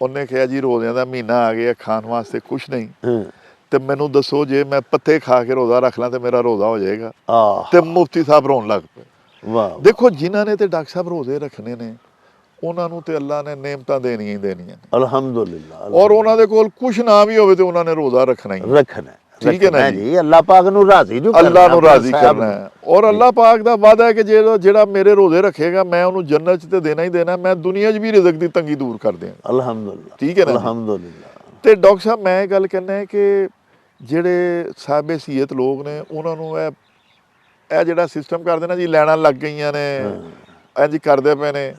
ਉਹਨੇ ਕਿਹਾ ਜੀ ਰੋਜ਼ਿਆਂ ਦਾ ਮਹੀਨਾ ਆ ਗਿਆ, ਖਾਣ ਵਾਸਤੇ ਕੁਛ ਨਹੀਂ, ਤੇ ਮੈਨੂੰ ਦੱਸੋ ਜੇ ਮੈਂ ਪੱਤੇ ਖਾ ਕੇ ਰੋਜ਼ਾ ਰੱਖ ਲਾਂ ਤੇ ਮੇਰਾ ਰੋਜ਼ਾ ਹੋ ਜਾਏਗਾ? ਤੇ ਮੁਫਤੀ ਸਾਹਿਬ ਰੋਣ ਲੱਗ ਪਏ। ਵਾਹ। ਦੇਖੋ ਜਿਨ੍ਹਾਂ ਨੇ ਤੇ ਡਾਕਟਰ ਸਾਹਿਬ ਰੋਜ਼ੇ ਰੱਖਣੇ ਨੇ, ਉਹਨਾਂ ਨੂੰ ਤੇ ਅੱਲਾਹ ਨੇ ਨੇਮਤਾਂ ਦੇਣੀਆਂ ਹੀ ਦੇਣੀਆਂ ਨੇ, ਅਲਹਮਦੁਲਿਲਾ। ਔਰ ਉਹਨਾਂ ਦੇ ਕੋਲ ਕੁਛ ਨਾ ਵੀ ਹੋਵੇ ਤੇ ਉਹਨਾਂ ਨੇ ਰੋਜ਼ਾ ਰੱਖਣਾ ਹੀ ਰੱਖਣਾ। ਠੀਕ ਹੈ ਨਾ ਜੀ, ਅੱਲਾਹ ਪਾਕ ਨੂੰ ਰਾਜ਼ੀ ਜੋ ਕਰਨਾ, ਅੱਲਾਹ ਨੂੰ ਰਾਜ਼ੀ ਕਰਨਾ ਹੈ। ਔਰ ਅੱਲਾਹ ਪਾਕ ਦਾ ਵਾਅਦਾ ਹੈ ਕਿ ਜਿਹੜਾ ਮੇਰੇ ਰੋਜ਼ੇ ਰੱਖੇਗਾ ਮੈਂ ਉਹਨੂੰ ਜੰਨਤ 'ਚ ਤੇ ਦੇਣਾ ਹੀ ਦੇਣਾ, ਮੈਂ ਦੁਨੀਆ 'ਚ ਵੀ ਰਿਜ਼ਕ ਦੀ ਤੰਗੀ ਦੂਰ ਕਰ ਦਿਆਂ। ਅਲਹਮਦੁਲਿਲਾ। ਠੀਕ ਹੈ ਨਾ, ਅਲਹਮਦੁਲਿਲਾ। ਤੇ ਡਾਕਟਰ ਸਾਹਿਬ ਮੈਂ ਇਹ ਗੱਲ ਕਹਿੰਦਾ ਹੈ ਕਿ ਜਿਹੜੇ ਸਾਹਿਬ ਸੀਅਤ ਲੋਕ ਨੇ, ਉਹਨਾਂ ਨੂੰ ਇਹ ਜਿਹੜਾ ਸਿਸਟਮ ਕਰਦੇ ਨਾ ਜੀ, ਲੈਣਾ ਲੱਗ ਗਈਆਂ ਨੇ, ਇੰਝ ਕਰਦੇ ਪਏ ਨੇ,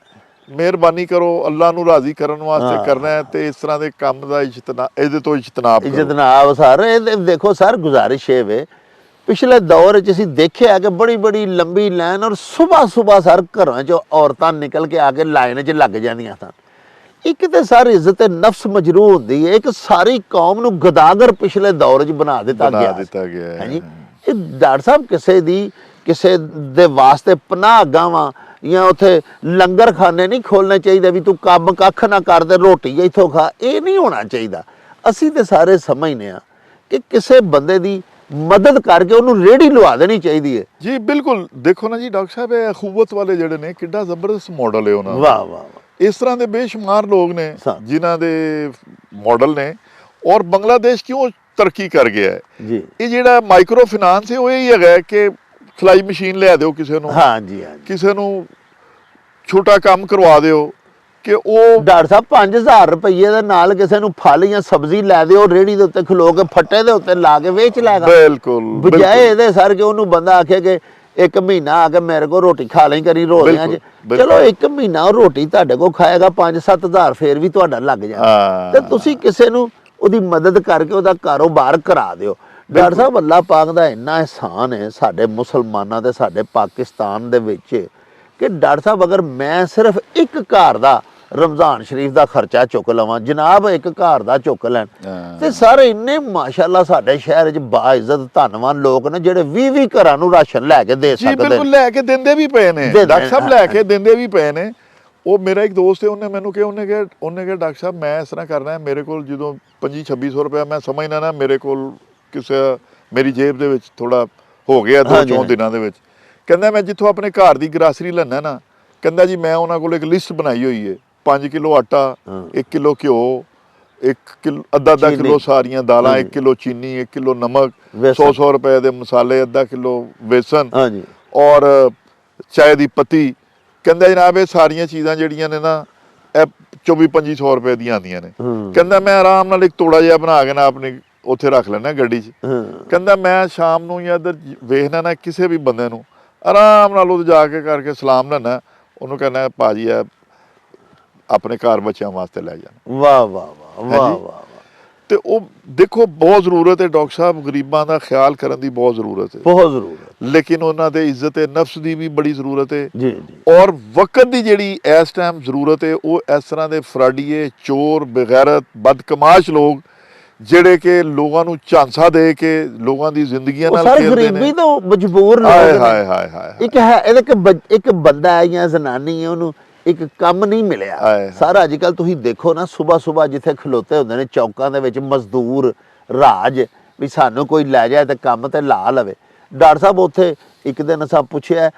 ਮਿਹਰਬਾਨੀ ਕਰੋ, ਅੱਲਾਹ ਨੂੰ ਰਾਜ਼ੀ ਕਰਨ ਵਾਸਤੇ ਕਰਨਾ ਹੈ, ਤੇ ਇਸ ਤਰ੍ਹਾਂ ਦੇ ਕੰਮ ਦਾ ਇਹਦੇ ਤੋਂ ਇਜਤਨਾਬ ਸਰ। ਇਹ ਦੇਖੋ ਸਰ, ਗੁਜ਼ਾਰਿਸ਼ ਇਹ ਵੇ, ਪਿਛਲੇ ਦੌਰ 'ਚ ਅਸੀਂ ਦੇਖਿਆ ਕਿ ਬੜੀ ਲੰਬੀ ਲਾਈਨ, ਔਰ ਸੁਬਾਹ ਸਰ ਘਰਾਂ 'ਚੋਂ ਔਰਤਾਂ ਨਿਕਲ ਕੇ ਆ ਕੇ ਲਾਈਨ 'ਚ ਲੱਗ ਜਾਂਦੀਆਂ ਸਨ। ਇੱਕ ਤੇ ਸਰ ਇੱਜ਼ਤ ਨਫਸ ਮਜਰੂ ਹੁੰਦੀ ਹੈ, ਇੱਕ ਸਾਰੀ ਕੌਮ ਨੂੰ ਗਦਾਗਰ ਪਿਛਲੇ ਦੌਰ 'ਚ ਬਣਾ ਦਿੱਤਾ ਗਿਆ ਹੈ ਜੀ। ਇਹ ਡਾਕਟਰ ਸਾਹਿਬ ਕਿਸੇ ਦੇ ਵਾਸਤੇ ਪਨਾਹ ਗਾਵਾਂ ਜਾਂ ਉੱਥੇ ਲੰਗਰ ਖਾਨੇ ਨਹੀਂ ਖੋਲਣੇ ਚਾਹੀਦੇ ਵੀ ਤੂੰ ਕੰਮ ਕੱਖ ਨਾ ਕਰਦੇ, ਰੋਟੀ ਇੱਥੋਂ ਖਾ, ਇਹ ਨਹੀਂ ਹੋਣਾ ਚਾਹੀਦਾ। ਅਸੀਂ ਤੇ ਸਾਰੇ ਸਮਝਦੇ ਹਾਂ ਕਿ ਕਿਸੇ ਬੰਦੇ ਦੀ ਮਦਦ ਕਰਕੇ ਉਹਨੂੰ ਰੇਹੜੀ ਲਵਾ ਦੇਣੀ ਚਾਹੀਦੀ ਹੈ ਜੀ। ਬਿਲਕੁਲ। ਦੇਖੋ ਨਾ ਜੀ ਡਾਕਟਰ ਸਾਹਿਬ, ਇਹ ਅਖੂਵਤ ਵਾਲੇ ਜਿਹੜੇ ਨੇ, ਕਿੱਡਾ ਜ਼ਬਰਦਸਤ ਮਾਡਲ ਹੈ ਉਹਨਾਂ ਦਾ। ਵਾਹ ਵਾਹ। ਇਸ ਤਰ੍ਹਾਂ ਦੇ ਬੇਸ਼ੁਮਾਰ ਲੋਕ ਨੇ ਜਿਨ੍ਹਾਂ ਦੇ ਮਾਡਲ ਨੇ। ਔਰ ਬੰਗਲਾਦੇਸ਼ ਕਿਉਂ ਤਰੱਕੀ ਕਰ ਗਿਆ ਹੈ ਜੀ, ਇਹ ਜਿਹੜਾ ਮਾਈਕਰੋ ਫਾਈਨਾਂਸ ਹੈ, ਉਹ ਇਹ ਹੈਗਾ ਕਿ ਸਿਲਾਈ ਮਸ਼ੀਨ ਲੈ ਦਿਓ ਕਿਸੇ ਨੂੰ, ਹਾਂਜੀ, ਕਿਸੇ ਨੂੰ ਛੋਟਾ ਕੰਮ ਕਰਵਾ ਦਿਓ, ਕਿ ਉਹ ਡਾਕਟਰ ਸਾਹਿਬ 5000 ਰੁਪਏ ਦੇ ਨਾਲ ਕਿਸੇ ਨੂੰ ਫਲ ਜਾਂ ਸਬਜ਼ੀ ਲੈ ਦਿਓ, ਰੇਹੜੀ ਦੇ ਉੱਤੇ ਖਲੋ ਕੇ ਫੱਟੇ ਦੇ ਉੱਤੇ ਲਾ ਕੇ ਵੇਚ ਲੈਗਾ। ਬਿਲਕੁਲ। ਬਜਾਏ ਇਹਦੇ ਸਰ ਕਿ ਉਹਨੂੰ ਬੰਦਾ ਆਖੇ ਕਿ ਇੱਕ ਮਹੀਨਾ ਆ ਕੇ ਮੇਰੇ ਕੋਲ ਰੋਟੀ ਖਾ ਲਈ ਕਰੀ ਰੋਜ਼ਿਆਂ 'ਚ, ਚਲੋ ਇੱਕ ਮਹੀਨਾ ਉਹ ਰੋਟੀ ਤੁਹਾਡੇ ਕੋਲ ਖਾਏਗਾ, 5-7 ਹਜ਼ਾਰ ਫੇਰ ਵੀ ਤੁਹਾਡਾ ਲੱਗ ਜਾਣਾ, ਤੇ ਤੁਸੀਂ ਕਿਸੇ ਨੂੰ ਉਹਦੀ ਮਦਦ ਕਰਕੇ ਉਹਦਾ ਕਾਰੋਬਾਰ ਕਰਾ ਦਿਓ। ਡਾਕਟਰ ਸਾਹਿਬ ਅੱਲਾਹ ਪਾਕ ਦਾ ਇੰਨਾ ਇਹਸਾਨ ਹੈ ਸਾਡੇ ਮੁਸਲਮਾਨਾਂ ਤੇ ਸਾਡੇ ਪਾਕਿਸਤਾਨ ਦੇ ਵਿੱਚ ਕਿ ਡਾਕਟਰ ਸਾਹਿਬ ਅਗਰ ਮੈਂ ਸਿਰਫ ਇੱਕ ਘਰ ਦਾ ਰਮਜ਼ਾਨ ਸ਼ਰੀਫ ਦਾ ਖਰਚਾ ਚੁੱਕ ਲਵਾਂ, ਜਨਾਬ ਇੱਕ ਘਰ ਦਾ ਚੁੱਕ ਲੈਣ, ਤੇ ਸਾਰੇ ਇੰਨੇ ਮਾਸ਼ਾਅੱਲਾ ਸਾਡੇ ਸ਼ਹਿਰ 'ਚ ਬਾਇਜ਼ਤ ਧੰਨਵਾਨ ਲੋਕ ਨੇ ਜਿਹੜੇ 20 ਘਰਾਂ ਨੂੰ ਰਾਸ਼ਨ ਲੈ ਕੇ ਦੇ ਸਕਦੇ। ਬਿਲਕੁਲ, ਲੈ ਕੇ ਦਿੰਦੇ ਵੀ ਪਏ ਨੇ ਡਾਕਟਰ ਸਾਹਿਬ, ਲੈ ਕੇ ਦਿੰਦੇ ਵੀ ਪਏ ਨੇ। ਉਹ ਮੇਰਾ ਇੱਕ ਦੋਸਤ ਹੈ, ਉਹਨੇ ਮੈਨੂੰ ਕਿਹਾ, ਉਹਨੇ ਕਿਹਾ ਡਾਕਟਰ ਸਾਹਿਬ ਮੈਂ ਇਸ ਤਰ੍ਹਾਂ ਕਰਨਾ, ਮੇਰੇ ਕੋਲ ਜਦੋਂ 2500-2600 ਰੁਪਇਆ ਮੈਂ ਸਮਝਣਾ ਨਾ ਮੇਰੇ ਕੋਲ ਕਿਸੇ ਮੇਰੀ ਜੇਬ ਦੇ ਵਿੱਚ ਥੋੜਾ ਹੋ ਗਿਆ 2-4 ਦਿਨਾਂ ਦੇ ਵਿੱਚ, ਕਹਿੰਦਾ ਮੈਂ ਜਿੱਥੋਂ ਆਪਣੇ ਘਰ ਦੀ ਗਰਾਸਰੀ ਲੈਣਾ ਨਾ, ਕਹਿੰਦਾ ਜੀ ਮੈਂ ਉਹਨਾਂ ਕੋਲ ਇੱਕ ਲਿਸਟ ਬਣਾਈ ਹੋਈ ਹੈ, 5 ਕਿਲੋ ਆਟਾ, 1 ਕਿਲੋ ਘਿਓ, 1 ਕਿਲੋ ਅੱਧਾ ਕਿਲੋ ਸਾਰੀਆਂ ਦਾਲਾਂ, 1 ਕਿਲੋ ਚੀਨੀ, 1 ਕਿਲੋ ਨਮਕ, 100 ਰੁਪਏ ਦੇ ਮਸਾਲੇ, ਅੱਧਾ ਕਿਲੋ ਬੇਸਨ, ਔਰ ਚਾय ਦੀ ਪੱਤੀ, ਕਹਿੰਦਾ ਜਨਾਬ ਇਹ ਸਾਰੀਆਂ ਚੀਜ਼ਾਂ ਜਿਹੜੀਆਂ ਨੇ ਨਾ ਇਹ 24-2500 ਰੁਪਏ ਦੀਆਂ ਆਉਂਦੀਆਂ ਨੇ। ਕਹਿੰਦਾ ਮੈਂ ਆਰਾਮ ਨਾਲ ਇੱਕ ਤੋੜਾ ਜਿਹਾ ਬਣਾ ਕੇ ਨਾ ਆਪਣੀ ਉੱਥੇ ਰੱਖ ਲੈਣਾ ਗੱਡੀ 'ਚ। ਕਹਿੰਦਾ ਮੈਂ ਸ਼ਾਮ ਨੂੰ ਜਾਂ ਇੱਧਰ ਵੇਖਣਾ ਨਾ ਕਿਸੇ ਵੀ ਬੰਦੇ ਨੂੰ ਆਰਾਮ ਨਾਲ ਉਹ ਜਾ ਕੇ ਕਰਕੇ ਸਲਾਮ ਲੈਣਾ, ਉਹਨੂੰ ਕਹਿੰਦਾ ਭਾਜੀ ਆ ਆਪਣੇ ਘਰ ਬੱਚਿਆਂ ਵਾਸਤੇ ਲੈ ਜਾਣਾ। ਵਾਹ ਵਾਹ ਵਾਹ ਵਾਹ ਵਾਹ। ਤੇ ਉਹ ਦੇਖੋ ਬਹੁਤ ਜ਼ਰੂਰਤ ਹੈ ਡਾਕਟਰ ਸਾਹਿਬ, ਗਰੀਬਾਂ ਦਾ ਖਿਆਲ ਕਰਨ ਦੀ ਬਹੁਤ ਜ਼ਰੂਰਤ ਹੈ, ਬਹੁਤ ਜ਼ਰੂਰਤ, ਲੇਕਿਨ ਉਹਨਾਂ ਦੇ ਇੱਜ਼ਤ ਨਫਸ ਦੀ ਵੀ ਬੜੀ ਜ਼ਰੂਰਤ ਹੈ ਜੀ ਜੀ। ਔਰ ਵਕਤ ਦੀ ਜਿਹੜੀ ਇਸ ਟਾਈਮ ਜ਼ਰੂਰਤ ਹੈ ਉਹ ਇਸ ਤਰ੍ਹਾਂ ਦੇ ਫਰਾਡੀਏ, ਚੋਰ, ਬੇਗੈਰਤ, ਬਦਕਮਾਸ਼ ਲੋਕ ਜਿਹੜੇ ਕਿ ਲੋਕਾਂ ਨੂੰ ਝਾਂਸਾ ਦੇ ਕੇ ਲੋਕਾਂ ਦੀ ਜ਼ਿੰਦਗੀਆਂ ਨਾਲ ਸਾਰੇ ਖੇਡਦੇ ਗਰੀਬੀ ਨੇ। ਤੋਂ ਮਜਬੂਰ ਲੋਕ ਹਾਏ ਨੇ। ਹਾਏ ਹਾਏ ਹਾਏ। ਇੱਕ ਹੈ ਇਹਦੇ ਇੱਕ ਬੰਦਾ ਹੈ ਜਾਂ ਜ਼ਨਾਨੀ ਹੈ, ਉਹਨੂੰ ਇੱਕ ਕੰਮ ਨਹੀਂ ਮਿਲਿਆ। ਸਾਰਾ ਅੱਜ ਕੱਲ ਤੁਸੀਂ ਦੇਖੋ ਨਾ, ਸਵੇਰ ਜਿੱਥੇ ਖਲੋਤੇ ਹੁੰਦੇ ਨੇ ਚੌਕਾਂ ਦੇ ਵਿੱਚ ਮਜ਼ਦੂਰ ਰਾਜ, ਵੀ ਸਾਨੂੰ ਕੋਈ ਲੈ ਜਾਏ ਤੇ ਕੰਮ ਤੇ ਲਾ ਲਵੇ। ਡਾਕਟਰ ਸਾਹਿਬ ਉੱਥੇ ਇੱਕ ਦਿਨ ਅਸਾਂ ਪੁੱਛਿਆ,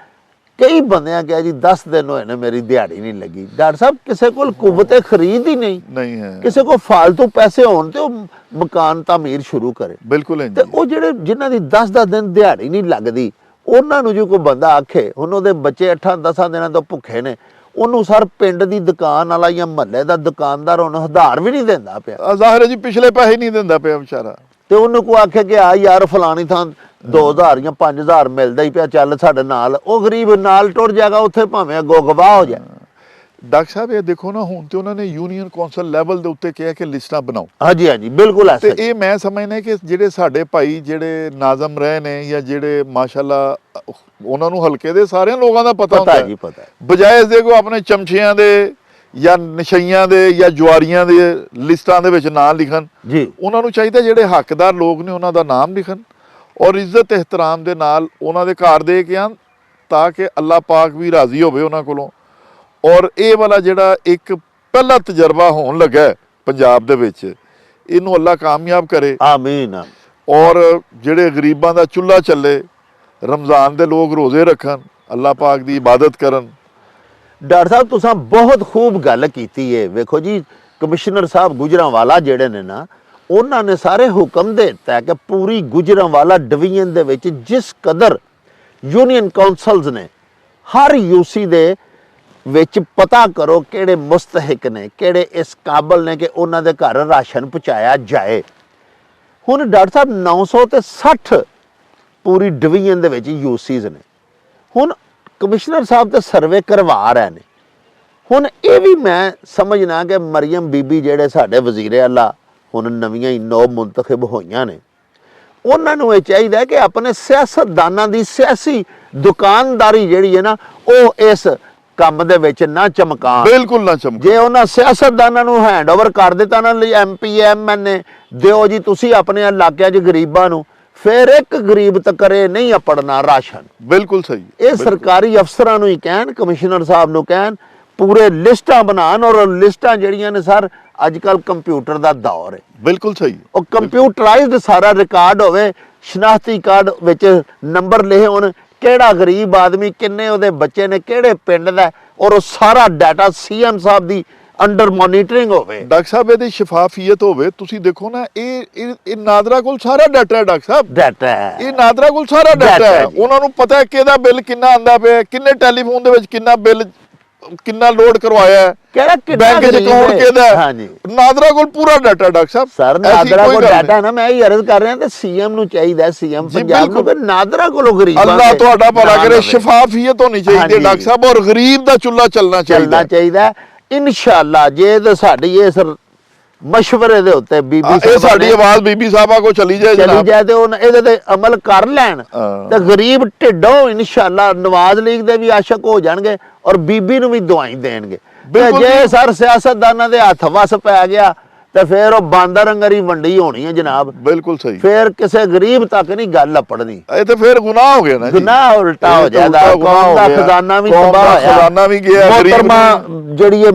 ਕਈ ਬੰਦਿਆਂ ਕਿਹਾ ਜੀ 10 ਦਿਨ ਹੋਏ ਨੇ ਮੇਰੀ ਦਿਹਾੜੀ ਨਹੀਂ ਲੱਗੀ। ਡਾਕਟਰ ਸਾਹਿਬ ਕਿਸੇ ਕੋਲ ਕੁਵਤੇ ਖਰੀਦ ਹੀ ਨਹੀਂ ਹੈ, ਕਿਸੇ ਕੋਲ ਫਾਲਤੂ ਪੈਸੇ ਹੋਣ ਤੇ ਉਹ ਮਕਾਨ ਤਾਮੀਰ ਸ਼ੁਰੂ ਕਰੇ। ਬਿਲਕੁਲ। ਤੇ ਉਹ ਜਿਹੜੇ ਜਿਨ੍ਹਾਂ ਦੀ 10 ਦਿਨ ਦਿਹਾੜੀ ਨਹੀਂ ਲੱਗਦੀ, ਉਹਨਾਂ ਨੂੰ ਜੋ ਕੋਈ ਬੰਦਾ ਆਖੇ, ਹੁਣ ਉਹਦੇ ਬੱਚੇ 8-10 ਦਿਨਾਂ ਤੋਂ ਭੁੱਖੇ ਨੇ, ਉਹਨੂੰ ਸਰ ਪਿੰਡ ਦੀ ਦੁਕਾਨ ਵਾਲਾ ਜਾਂ ਮਹੱਲੇ ਦਾ ਦੁਕਾਨਦਾਰ ਉਹਨੂੰ ਉਧਾਰ ਵੀ ਨਹੀਂ ਦਿੰਦਾ ਪਿਆ। ਜ਼ਾਹਿਰ ਹੈ ਜੀ ਪਿਛਲੇ ਪੈਸੇ ਨਹੀਂ ਦਿੰਦਾ ਪਿਆ ਵਿਚਾਰਾ। ਤੇ ਉਹਨੂੰ ਕੋ ਆਖੇ ਕਿ ਆ ਯਾਰ ਫਲਾਣੀ ਥਾਂ 2000 ਜਾਂ 5000 ਮਿਲਦਾ ਹੀ ਪਿਆ, ਚੱਲ ਸਾਡੇ ਨਾਲ, ਉਹ ਗਰੀਬ ਨਾਲ ਟੁਰ ਜਾਏਗਾ, ਉੱਥੇ ਭਾਵੇਂ ਅੱਗੋਂ ਗਵਾਹ ਹੋ ਜਾਏ। ਡਾਕਟਰ ਸਾਹਿਬ ਇਹ ਦੇਖੋ ਨਾ, ਹੁਣ ਤੇ ਉਹਨਾਂ ਨੇ ਯੂਨੀਅਨ ਕੌਂਸਲ ਲੈਵਲ ਦੇ ਉੱਤੇ ਕਿਹਾ ਕਿ ਲਿਸਟਾਂ ਬਣਾਓ। ਹਾਂਜੀ ਹਾਂਜੀ ਬਿਲਕੁਲ ਐਸਾ। ਤੇ ਇਹ ਮੈਂ ਸਮਝਦਾ ਕਿ ਜਿਹੜੇ ਸਾਡੇ ਭਾਈ ਜਿਹੜੇ ਨਾਜ਼ਮ ਰਹੇ ਨੇ ਜਾਂ ਜਿਹੜੇ ਮਾਸ਼ਾਅੱਲਾ ਉਹਨਾਂ ਨੂੰ ਹਲਕੇ ਦੇ ਸਾਰਿਆਂ ਲੋਕਾਂ ਦਾ ਪਤਾ ਹੁੰਦਾ ਜੀ, ਪਤਾ ਹੈ। ਬਜਾਏ ਇਸ ਦੇ ਕੋ ਆਪਣੇ ਚਮਚਿਆਂ ਦੇ ਜਾਂ ਨਸ਼ਈਆਂ ਦੇ ਜਾਂ ਜੁਆਰੀਆਂ ਦੇ ਲਿਸਟਾਂ ਦੇ ਵਿੱਚ ਨਾਂ ਲਿਖਣ ਜੀ। ਉਹਨਾਂ ਨੂੰ ਚਾਹੀਦਾ ਜਿਹੜੇ ਹੱਕਦਾਰ ਲੋਕ ਨੇ ਉਹਨਾਂ ਦਾ ਨਾਮ ਲਿਖਣ ਔਰ ਇੱਜ਼ਤ ਇਹਤਰਾਮ ਦੇ ਨਾਲ ਉਹਨਾਂ ਦੇ ਘਰ ਦੇ ਕੇ ਆਉਣ, ਤਾਂ ਕਿ ਅੱਲਾਹ ਪਾਕ ਵੀ ਰਾਜ਼ੀ ਹੋਵੇ ਉਹਨਾਂ ਕੋਲੋਂ। ਔਰ ਇਹ ਵਾਲਾ ਜਿਹੜਾ ਇੱਕ ਪਹਿਲਾ ਤਜਰਬਾ ਹੋਣ ਲੱਗਾ ਪੰਜਾਬ ਦੇ ਵਿੱਚ, ਇਹਨੂੰ ਅੱਲਾਹ ਕਾਮਯਾਬ ਕਰੇ, ਆਮੀਨ। ਔਰ ਜਿਹੜੇ ਗਰੀਬਾਂ ਦਾ ਚੁੱਲ੍ਹਾ ਚੱਲੇ, ਰਮਜ਼ਾਨ ਦੇ ਲੋਕ ਰੋਜ਼ੇ ਰੱਖਣ, ਅੱਲਾਹ ਪਾਕ ਦੀ ਇਬਾਦਤ ਕਰਨ। ਡਾਕਟਰ ਸਾਹਿਬ ਤੁਸੀਂ ਬਹੁਤ ਖੂਬ ਗੱਲ ਕੀਤੀ ਹੈ। ਵੇਖੋ ਜੀ, ਕਮਿਸ਼ਨਰ ਸਾਹਿਬ ਗੁਜਰਾਂਵਾਲਾ ਜਿਹੜੇ ਨੇ ਨਾ, ਉਹਨਾਂ ਨੇ ਸਾਰੇ ਹੁਕਮ ਦੇ ਦਿੱਤਾ ਕਿ ਪੂਰੀ ਗੁਜਰਾਂਵਾਲਾ ਡਿਵੀਜ਼ਨ ਦੇ ਵਿੱਚ ਜਿਸ ਕਦਰ ਯੂਨੀਅਨ ਕਾਉਂਸਲਸ ਨੇ, ਹਰ ਯੂਸੀ ਦੇ ਵਿੱਚ ਪਤਾ ਕਰੋ ਕਿਹੜੇ ਮੁਸਤਹਿਕ ਨੇ, ਕਿਹੜੇ ਇਸ ਕਾਬਲ ਨੇ ਕਿ ਉਹਨਾਂ ਦੇ ਘਰ ਰਾਸ਼ਨ ਪਹੁੰਚਾਇਆ ਜਾਏ। ਹੁਣ ਡਾਕਟਰ ਸਾਹਿਬ 960 ਪੂਰੀ ਡਿਵੀਜ਼ਨ ਦੇ ਵਿੱਚ ਯੂਸੀਜ਼ ਨੇ। ਹੁਣ ਕਮਿਸ਼ਨਰ ਸਾਹਿਬ ਤੇ ਸਰਵੇ ਕਰਵਾ ਰਹੇ ਨੇ। ਹੁਣ ਇਹ ਵੀ ਮੈਂ ਸਮਝਣਾ ਕਿ ਮਰੀਮ ਬੀਬੀ ਜਿਹੜੇ ਸਾਡੇ ਵਜ਼ੀਰ ਆਲਾ ਹੁਣ ਨਵੀਆਂ ਹੀ 9 ਮੁੰਤਖਬ ਹੋਈਆਂ ਨੇ, ਉਹਨਾਂ ਨੂੰ ਇਹ ਚਾਹੀਦਾ ਕਿ ਆਪਣੇ ਸਿਆਸਤਦਾਨਾਂ ਦੀ ਸਿਆਸੀ ਦੁਕਾਨਦਾਰੀ ਜਿਹੜੀ ਹੈ ਨਾ, ਉਹ ਇਸ ਕੰਮ ਦੇ ਵਿੱਚ ਨਾ ਚਮਕਾਣ। ਬਿਲਕੁਲ ਨਾ ਚਮਕਾਣ। ਜੇ ਉਹਨਾਂ ਸਿਆਸਤਦਾਨਾਂ ਨੂੰ ਹੈਂਡਓਵਰ ਕਰ ਦਿੱਤਾ ਨਾ, ਲਈ MP MNA ਦਿਓ ਜੀ ਤੁਸੀਂ ਆਪਣੇ ਇਲਾਕਿਆਂ 'ਚ ਗਰੀਬਾਂ ਨੂੰ, ਫਿਰ ਇੱਕ ਗਰੀਬ ਤੱਕਰੇ ਨਹੀਂ ਅਪੜਨਾ ਰਾਸ਼ਨ। ਬਿਲਕੁਲ ਸਹੀ। ਇਹ ਸਰਕਾਰੀ ਅਫਸਰਾਂ ਨੂੰ ਹੀ ਕਹਿਣ, ਕਮਿਸ਼ਨਰ ਸਾਹਿਬ ਨੂੰ ਕਹਿਣ, ਪੂਰੇ ਲਿਸਟਾਂ ਬਣਾਉਣ। ਔਰ ਲਿਸਟਾਂ ਜਿਹੜੀਆਂ ਨੇ ਸਰ, ਅੱਜ ਕੱਲ ਕੰਪਿਊਟਰ ਦਾ ਦੌਰ ਹੈ। ਬਿਲਕੁਲ ਸਹੀ। ਉਹ ਕੰਪਿਊਟਰਾਈਜ਼ਡ ਸਾਰਾ ਰਿਕਾਰਡ ਹੋਵੇ, ਸ਼ਨਾਖਤੀ ਕਾਰਡ ਵਿੱਚ ਨੰਬਰ ਲਿਖੇ ਹੋਣ, ਕਿਹੜਾ ਗਰੀਬ ਆਦਮੀ, ਕਿੰਨੇ ਉਹਦੇ ਬੱਚੇ ਨੇ, ਕਿਹੜੇ ਪਿੰਡ ਦਾ, ਔਰ ਉਹ ਸਾਰਾ ਡਾਟਾ CM ਸਾਹਿਬ ਦੀ ਅੰਡਰ ਮੋਨੀਟਰਿੰਗ ਹੋਵੇ। ਡਾਕਟਰ ਸਾਹਿਬ ਇਹਦੀ ਸ਼ਫਾਫੀਅਤ ਹੋਵੇ। ਤੁਸੀਂ ਦੇਖੋ ਨਾ, ਇਹ ਨਾਦਰਾ ਕੋਲ ਸਾਰਾ ਡਾਟਾ ਹੈ ਡਾਕਟਰ ਸਾਹਿਬ, ਡਾਟਾ ਹੈ। ਇਹ ਨਾਦਰਾ ਕੋਲ ਸਾਰਾ ਡਾਟਾ ਹੈ। ਉਹਨਾਂ ਨੂੰ ਪਤਾ ਹੈ ਕਿਹਦਾ ਬਿੱਲ ਕਿੰਨਾ ਆਂਦਾ ਪਿਆ, ਕਿੰਨੇ ਟੈਲੀਫੋਨ ਦੇ ਵਿੱਚ ਕਿੰਨਾ ਬਿੱਲ ਕਿੰਨਾ ਲੋਡ ਕਰਵਾਇਆ ਹੈ, ਕਿਹੜਾ ਬੈਂਕ ਚ ਅਕਾਊਂਟ ਕਿਹਦਾ ਹੈ। ਹਾਂਜੀ, ਨਾਦਰਾ ਕੋਲ ਪੂਰਾ ਡਾਟਾ ਡਾਕਟਰ ਸਾਹਿਬ। ਸਰ ਨਾਦਰਾ ਕੋਲ ਡਾਟਾ ਨਾ, ਮੈਂ ਇਹ ਅਰਜ਼ ਕਰ ਰਿਹਾ ਤੇ CM ਨੂੰ ਚਾਹੀਦਾ, CM ਪੰਜਾਬ ਨੂੰ, ਕਿ ਨਾਦਰਾ ਕੋਲੋਂ ਗਰੀਬਾਂ ਅੱਲਾਹ ਤੁਹਾਡਾ ਭਲਾ ਕਰੇ, ਸ਼ਫਾਫੀਅਤ ਹੋਣੀ ਚਾਹੀਦੀ ਹੈ ਡਾਕਟਰ ਸਾਹਿਬ, ਔਰ ਗਰੀਬ ਦਾ ਚੁੱਲ੍ਹਾ ਚੱਲਣਾ ਚਾਹੀਦਾ। ਇਨਸ਼ਾਅੱਲਾ ਜੇ ਤੇ ਸਾਡੀ ਇਸ ਮਸ਼ਵਰੇ ਦੇ ਉੱਤੇ ਬੀਬੀ ਸਾਹਿਬ, ਸਾਡੀ ਆਵਾਜ਼ ਬੀਬੀ ਸਾਹਿਬਾ ਕੋ ਚਲੀ ਜਾਏ ਤੇ ਇਹਦੇ ਤੇ ਅਮਲ ਕਰ ਲੈਣ, ਤੇ ਗਰੀਬ ਢਿੱਡੋਂ ਇਨਸ਼ਾਅੱਲਾ ਨਵਾਜ਼ ਲੀਗ ਦੇ ਵੀ ਆਸ਼ਕ ਹੋ ਜਾਣਗੇ ਔਰ ਬੀਬੀ ਨੂੰ ਵੀ ਦੁਆਈ ਦੇਣਗੇ। ਜੇ ਸਰ ਸਿਆਸਤਦਾਨਾਂ ਦੇ ਹੱਥ ਵਸ ਪੈ ਗਿਆ ਤੇ ਫਿਰ ਉਹ ਬਾਂਦਰ ਅੰਗਰੀ ਵੰਡੀ ਹੋਣੀ ਹੈ ਜਨਾਬ। ਬਿਲਕੁਲ ਸਹੀ। ਫਿਰ ਕਿਸੇ ਗਰੀਬ ਤੱਕ ਨਹੀਂ ਗੱਲ ਲੱਪੜਨੀ। ਇਹ ਤੇ ਫਿਰ ਗੁਨਾਹ ਹੋ ਗਿਆ ਨਾ ਜੀ, ਗੁਨਾਹ ਉਲਟਾ ਹੋ ਜਾਂਦਾ। ਕੌਮ ਦਾ ਖਜ਼ਾਨਾ ਵੀ ਤਬਾਹ ਹੋਇਆ, ਖਜ਼ਾਨਾ ਵੀ ਗਿਆ। ਮੋਹਤਰਮਾ ਜਿਹੜੀ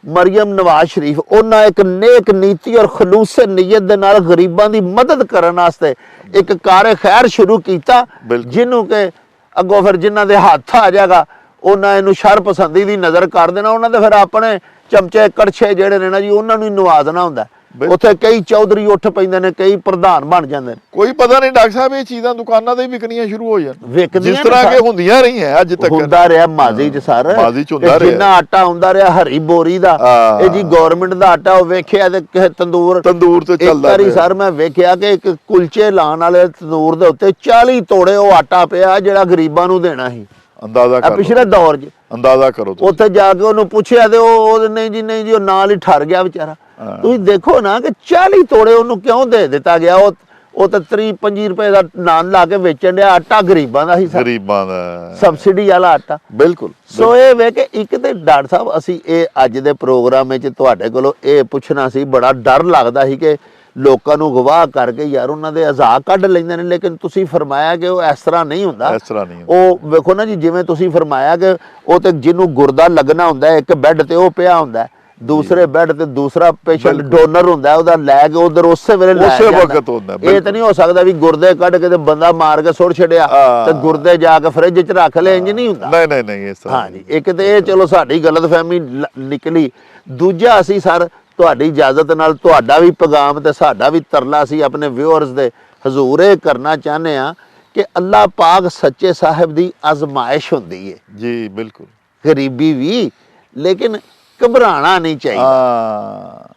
ਮਰੀਮ ਨਵਾਜ਼ ਸ਼ਰੀਫ, ਉਹਨਾਂ ਇੱਕ ਨੇਕ ਨੀਤੀ ਔਰ ਖਲੂਸੇ ਨੀਅਤ ਦੇ ਨਾਲ ਗਰੀਬਾਂ ਦੀ ਮਦਦ ਕਰਨ ਵਾਸਤੇ ਇੱਕ ਕਾਰ ਖੈਰ ਸ਼ੁਰੂ ਕੀਤਾ, ਜਿਹਨੂੰ ਕਿ ਅੱਗੋਂ ਫਿਰ ਜਿਨ੍ਹਾਂ ਦੇ ਹੱਥ ਆ ਜਾਏਗਾ ਉਹਨਾਂ ਇਹਨੂੰ ਸ਼ਰ ਪਸੰਦੀ ਦੀ ਨਜ਼ਰ ਕਰ ਦੇਣਾ। ਉਹਨਾਂ ਦੇ ਫਿਰ ਆਪਣੇ ਚਮਚੇ ਕੜਛੇ ਜਿਹੜੇ ਨੇ ਨਾ ਜੀ, ਉਹਨਾਂ ਨੂੰ ਹੀ ਨਵਾਜ਼ਣਾ ਹੁੰਦਾ। ਉੱਥੇ ਕਈ ਚੌਧਰੀ ਉੱਠ ਪੈਂਦੇ ਨੇ, ਕਈ ਪ੍ਰਧਾਨ ਬਣ ਜਾਂਦੇ ਨੇ। ਕੋਈ ਪਤਾ ਨਹੀਂ ਡਾਕਟਰ ਸਾਹਿਬ ਇਹ ਚੀਜ਼ਾਂ ਦੁਕਾਨਾਂ ਤੇ ਹੀ ਵਿਕਣੀਆਂ ਸ਼ੁਰੂ ਹੋ ਜਾਣ, ਵਿਕਦੀਆਂ ਜਿਸ ਤਰ੍ਹਾਂ ਨੇ ਕਿ ਹੁੰਦੀਆਂ ਰਹੀਆਂ ਅੱਜ ਤੱਕ। ਹੁੰਦਾ ਰਿਹਾ ਮਾਜ਼ੀ ਚ ਸਰ, ਮਾਜ਼ੀ ਚ ਹੁੰਦਾ ਰਿਹਾ। ਜਿੰਨਾ ਆਟਾ ਹੁੰਦਾ ਰਿਹਾ ਹਰੀ ਬੋਰੀ ਦਾ, ਇਹ ਜੀ ਗਵਰਨਮੈਂਟ ਦਾ ਆਟਾ ਉਹ ਵੇਖਿਆ ਤੇ ਕਿਸੇ ਤੰਦੂਰ ਤੇ ਚੱਲਦਾ ਇੱਕ ਵਾਰੀ ਸਰ ਮੈਂ ਵੇਖਿਆ ਕਿ ਇੱਕ ਕੁਲਚੇ ਲਾਉਣ ਵਾਲੇ ਤੰਦੂਰ ਦੇ ਉੱਤੇ 40 ਤੋੜੇ ਉਹ ਆਟਾ ਪਿਆ ਜਿਹੜਾ ਗਰੀਬਾਂ ਨੂੰ ਦੇਣਾ ਸੀ। ਅੰਦਾਜ਼ਾ ਕਰੋ ਪਿਛਲੇ ਦੌਰ 'ਚ, ਅੰਦਾਜ਼ਾ ਕਰੋ ਤੁਸੀਂ। ਉੱਥੇ ਜਾ ਕੇ ਉਹਨੂੰ ਪੁੱਛਿਆ ਤੇ ਉਹ ਨਹੀਂ ਜੀ ਉਹ ਨਾਲ ਹੀ ਠਰ ਗਿਆ ਵਿਚਾਰਾ। ਤੁਸੀਂ ਦੇਖੋ ਨਾ ਕਿ 40 ਤੋੜੇ ਉਹਨੂੰ ਕਿਉਂ ਦੇ ਦਿੱਤਾ ਗਿਆ। ਉਹ ਤਾਂ 30-25 ਰੁਪਏ ਦਾ ਨਾਨ ਲਾ ਕੇ ਵੇਚਣ ਡਿਆ, ਆਟਾ ਗਰੀਬਾਂ ਦਾ ਹੀ ਸਰ, ਗਰੀਬਾਂ ਦਾ ਸਬਸਿਡੀ ਵਾਲਾ ਆਟਾ। ਬਿਲਕੁਲ। ਸੋ ਇਹ ਵੇ ਕਿ ਇੱਕ ਤੇ ਡਾਕਟਰ ਸਾਹਿਬ ਅਸੀਂ ਇਹ ਅੱਜ ਦੇ ਪ੍ਰੋਗਰਾਮ ਵਿੱਚ ਤੁਹਾਡੇ ਕੋਲੋਂ ਇਹ ਪੁੱਛਣਾ ਸੀ, ਬੜਾ ਡਰ ਲੱਗਦਾ ਸੀ ਕਿ ਲੋਕਾਂ ਨੂੰ ਗਵਾਹ ਕਰਕੇ ਯਾਰ ਉਹਨਾਂ ਦੇ ਅਜ਼ਾ ਕੱਢ ਲੈਂਦੇ ਨੇ, ਲੇਕਿਨ ਤੁਸੀਂ ਫਰਮਾਇਆ ਕਿ ਉਹ ਇਸ ਤਰ੍ਹਾਂ ਨਹੀਂ ਹੁੰਦਾ। ਇਸ ਤਰ੍ਹਾਂ ਨਹੀਂ ਹੁੰਦਾ। ਉਹ ਵੇਖੋ ਨਾ ਜੀ, ਜਿਵੇਂ ਤੁਸੀਂ ਫਰਮਾਇਆ ਕਿ ਉਹ ਤੇ ਜਿਹਨੂੰ ਗੁਰਦਾ ਲੱਗਣਾ ਹੁੰਦਾ ਇੱਕ ਬੈੱਡ ਤੇ ਉਹ ਪਿਆ ਹੁੰਦਾ, ਦੂਸਰੇ ਬੈੱਡ ਤੇ ਦੂਸਰਾ ਪੇਸ਼ੈਂਟ ਡੋਨਰ ਹੁੰਦਾ, ਉਹਦਾ ਲੈ ਕੇ ਉਧਰ ਉਸੇ ਵੇਲੇ ਲੈ ਉਸੇ ਜਾਂਦਾ। ਵਕਤ ਹੁੰਦਾ। ਇਹ ਤਾਂ ਨਹੀਂ ਹੋ ਸਕਦਾ ਵੀ ਗੁਰਦੇ ਕੱਢ ਕੇ ਤੇ ਬੰਦਾ ਮਾਰ ਕੇ ਸੁੱਟ ਛੱਡਿਆ ਤੇ ਗੁਰਦੇ ਜਾ ਕੇ ਫ੍ਰਿਜ 'ਚ ਰੱਖ ਲਏ, ਇੰਜ ਨਹੀਂ ਹੁੰਦਾ। ਨਹੀਂ ਇਸ ਤਰ੍ਹਾਂ। ਹਾਂਜੀ, ਇੱਕ ਤੇ ਇਹ ਚਲੋ ਸਾਡੀ ਗਲਤਫਹਿਮੀ ਨਿਕਲੀ। ਦੂਜਾ ਅਸੀਂ ਸਰ ਤੁਹਾਡੀ ਇਜਾਜ਼ਤ ਨਾਲ ਤੁਹਾਡਾ ਵੀ ਪੈਗਾਮ ਤੇ ਸਾਡਾ ਵੀ ਤਰਲਾ ਸੀ ਆਪਣੇ ਵਿਊਅਰਸ ਦੇ ਹਜ਼ੂਰ ਇਹ ਕਰਨਾ ਚਾਹੁੰਦੇ ਆ ਕਿ ਅੱਲਾਹ ਪਾਕ ਸੱਚੇ ਸਾਹਿਬ ਦੀ ਅਜ਼ਮਾਇਸ਼ ਹੁੰਦੀ ਹੈ ਜੀ। ਬਿਲਕੁਲ। ਗਰੀਬੀ ਵੀ, ਲੇਕਿਨ ਘਬਰਾਣਾ ਨਹੀਂ ਚਾਹੀਦਾ।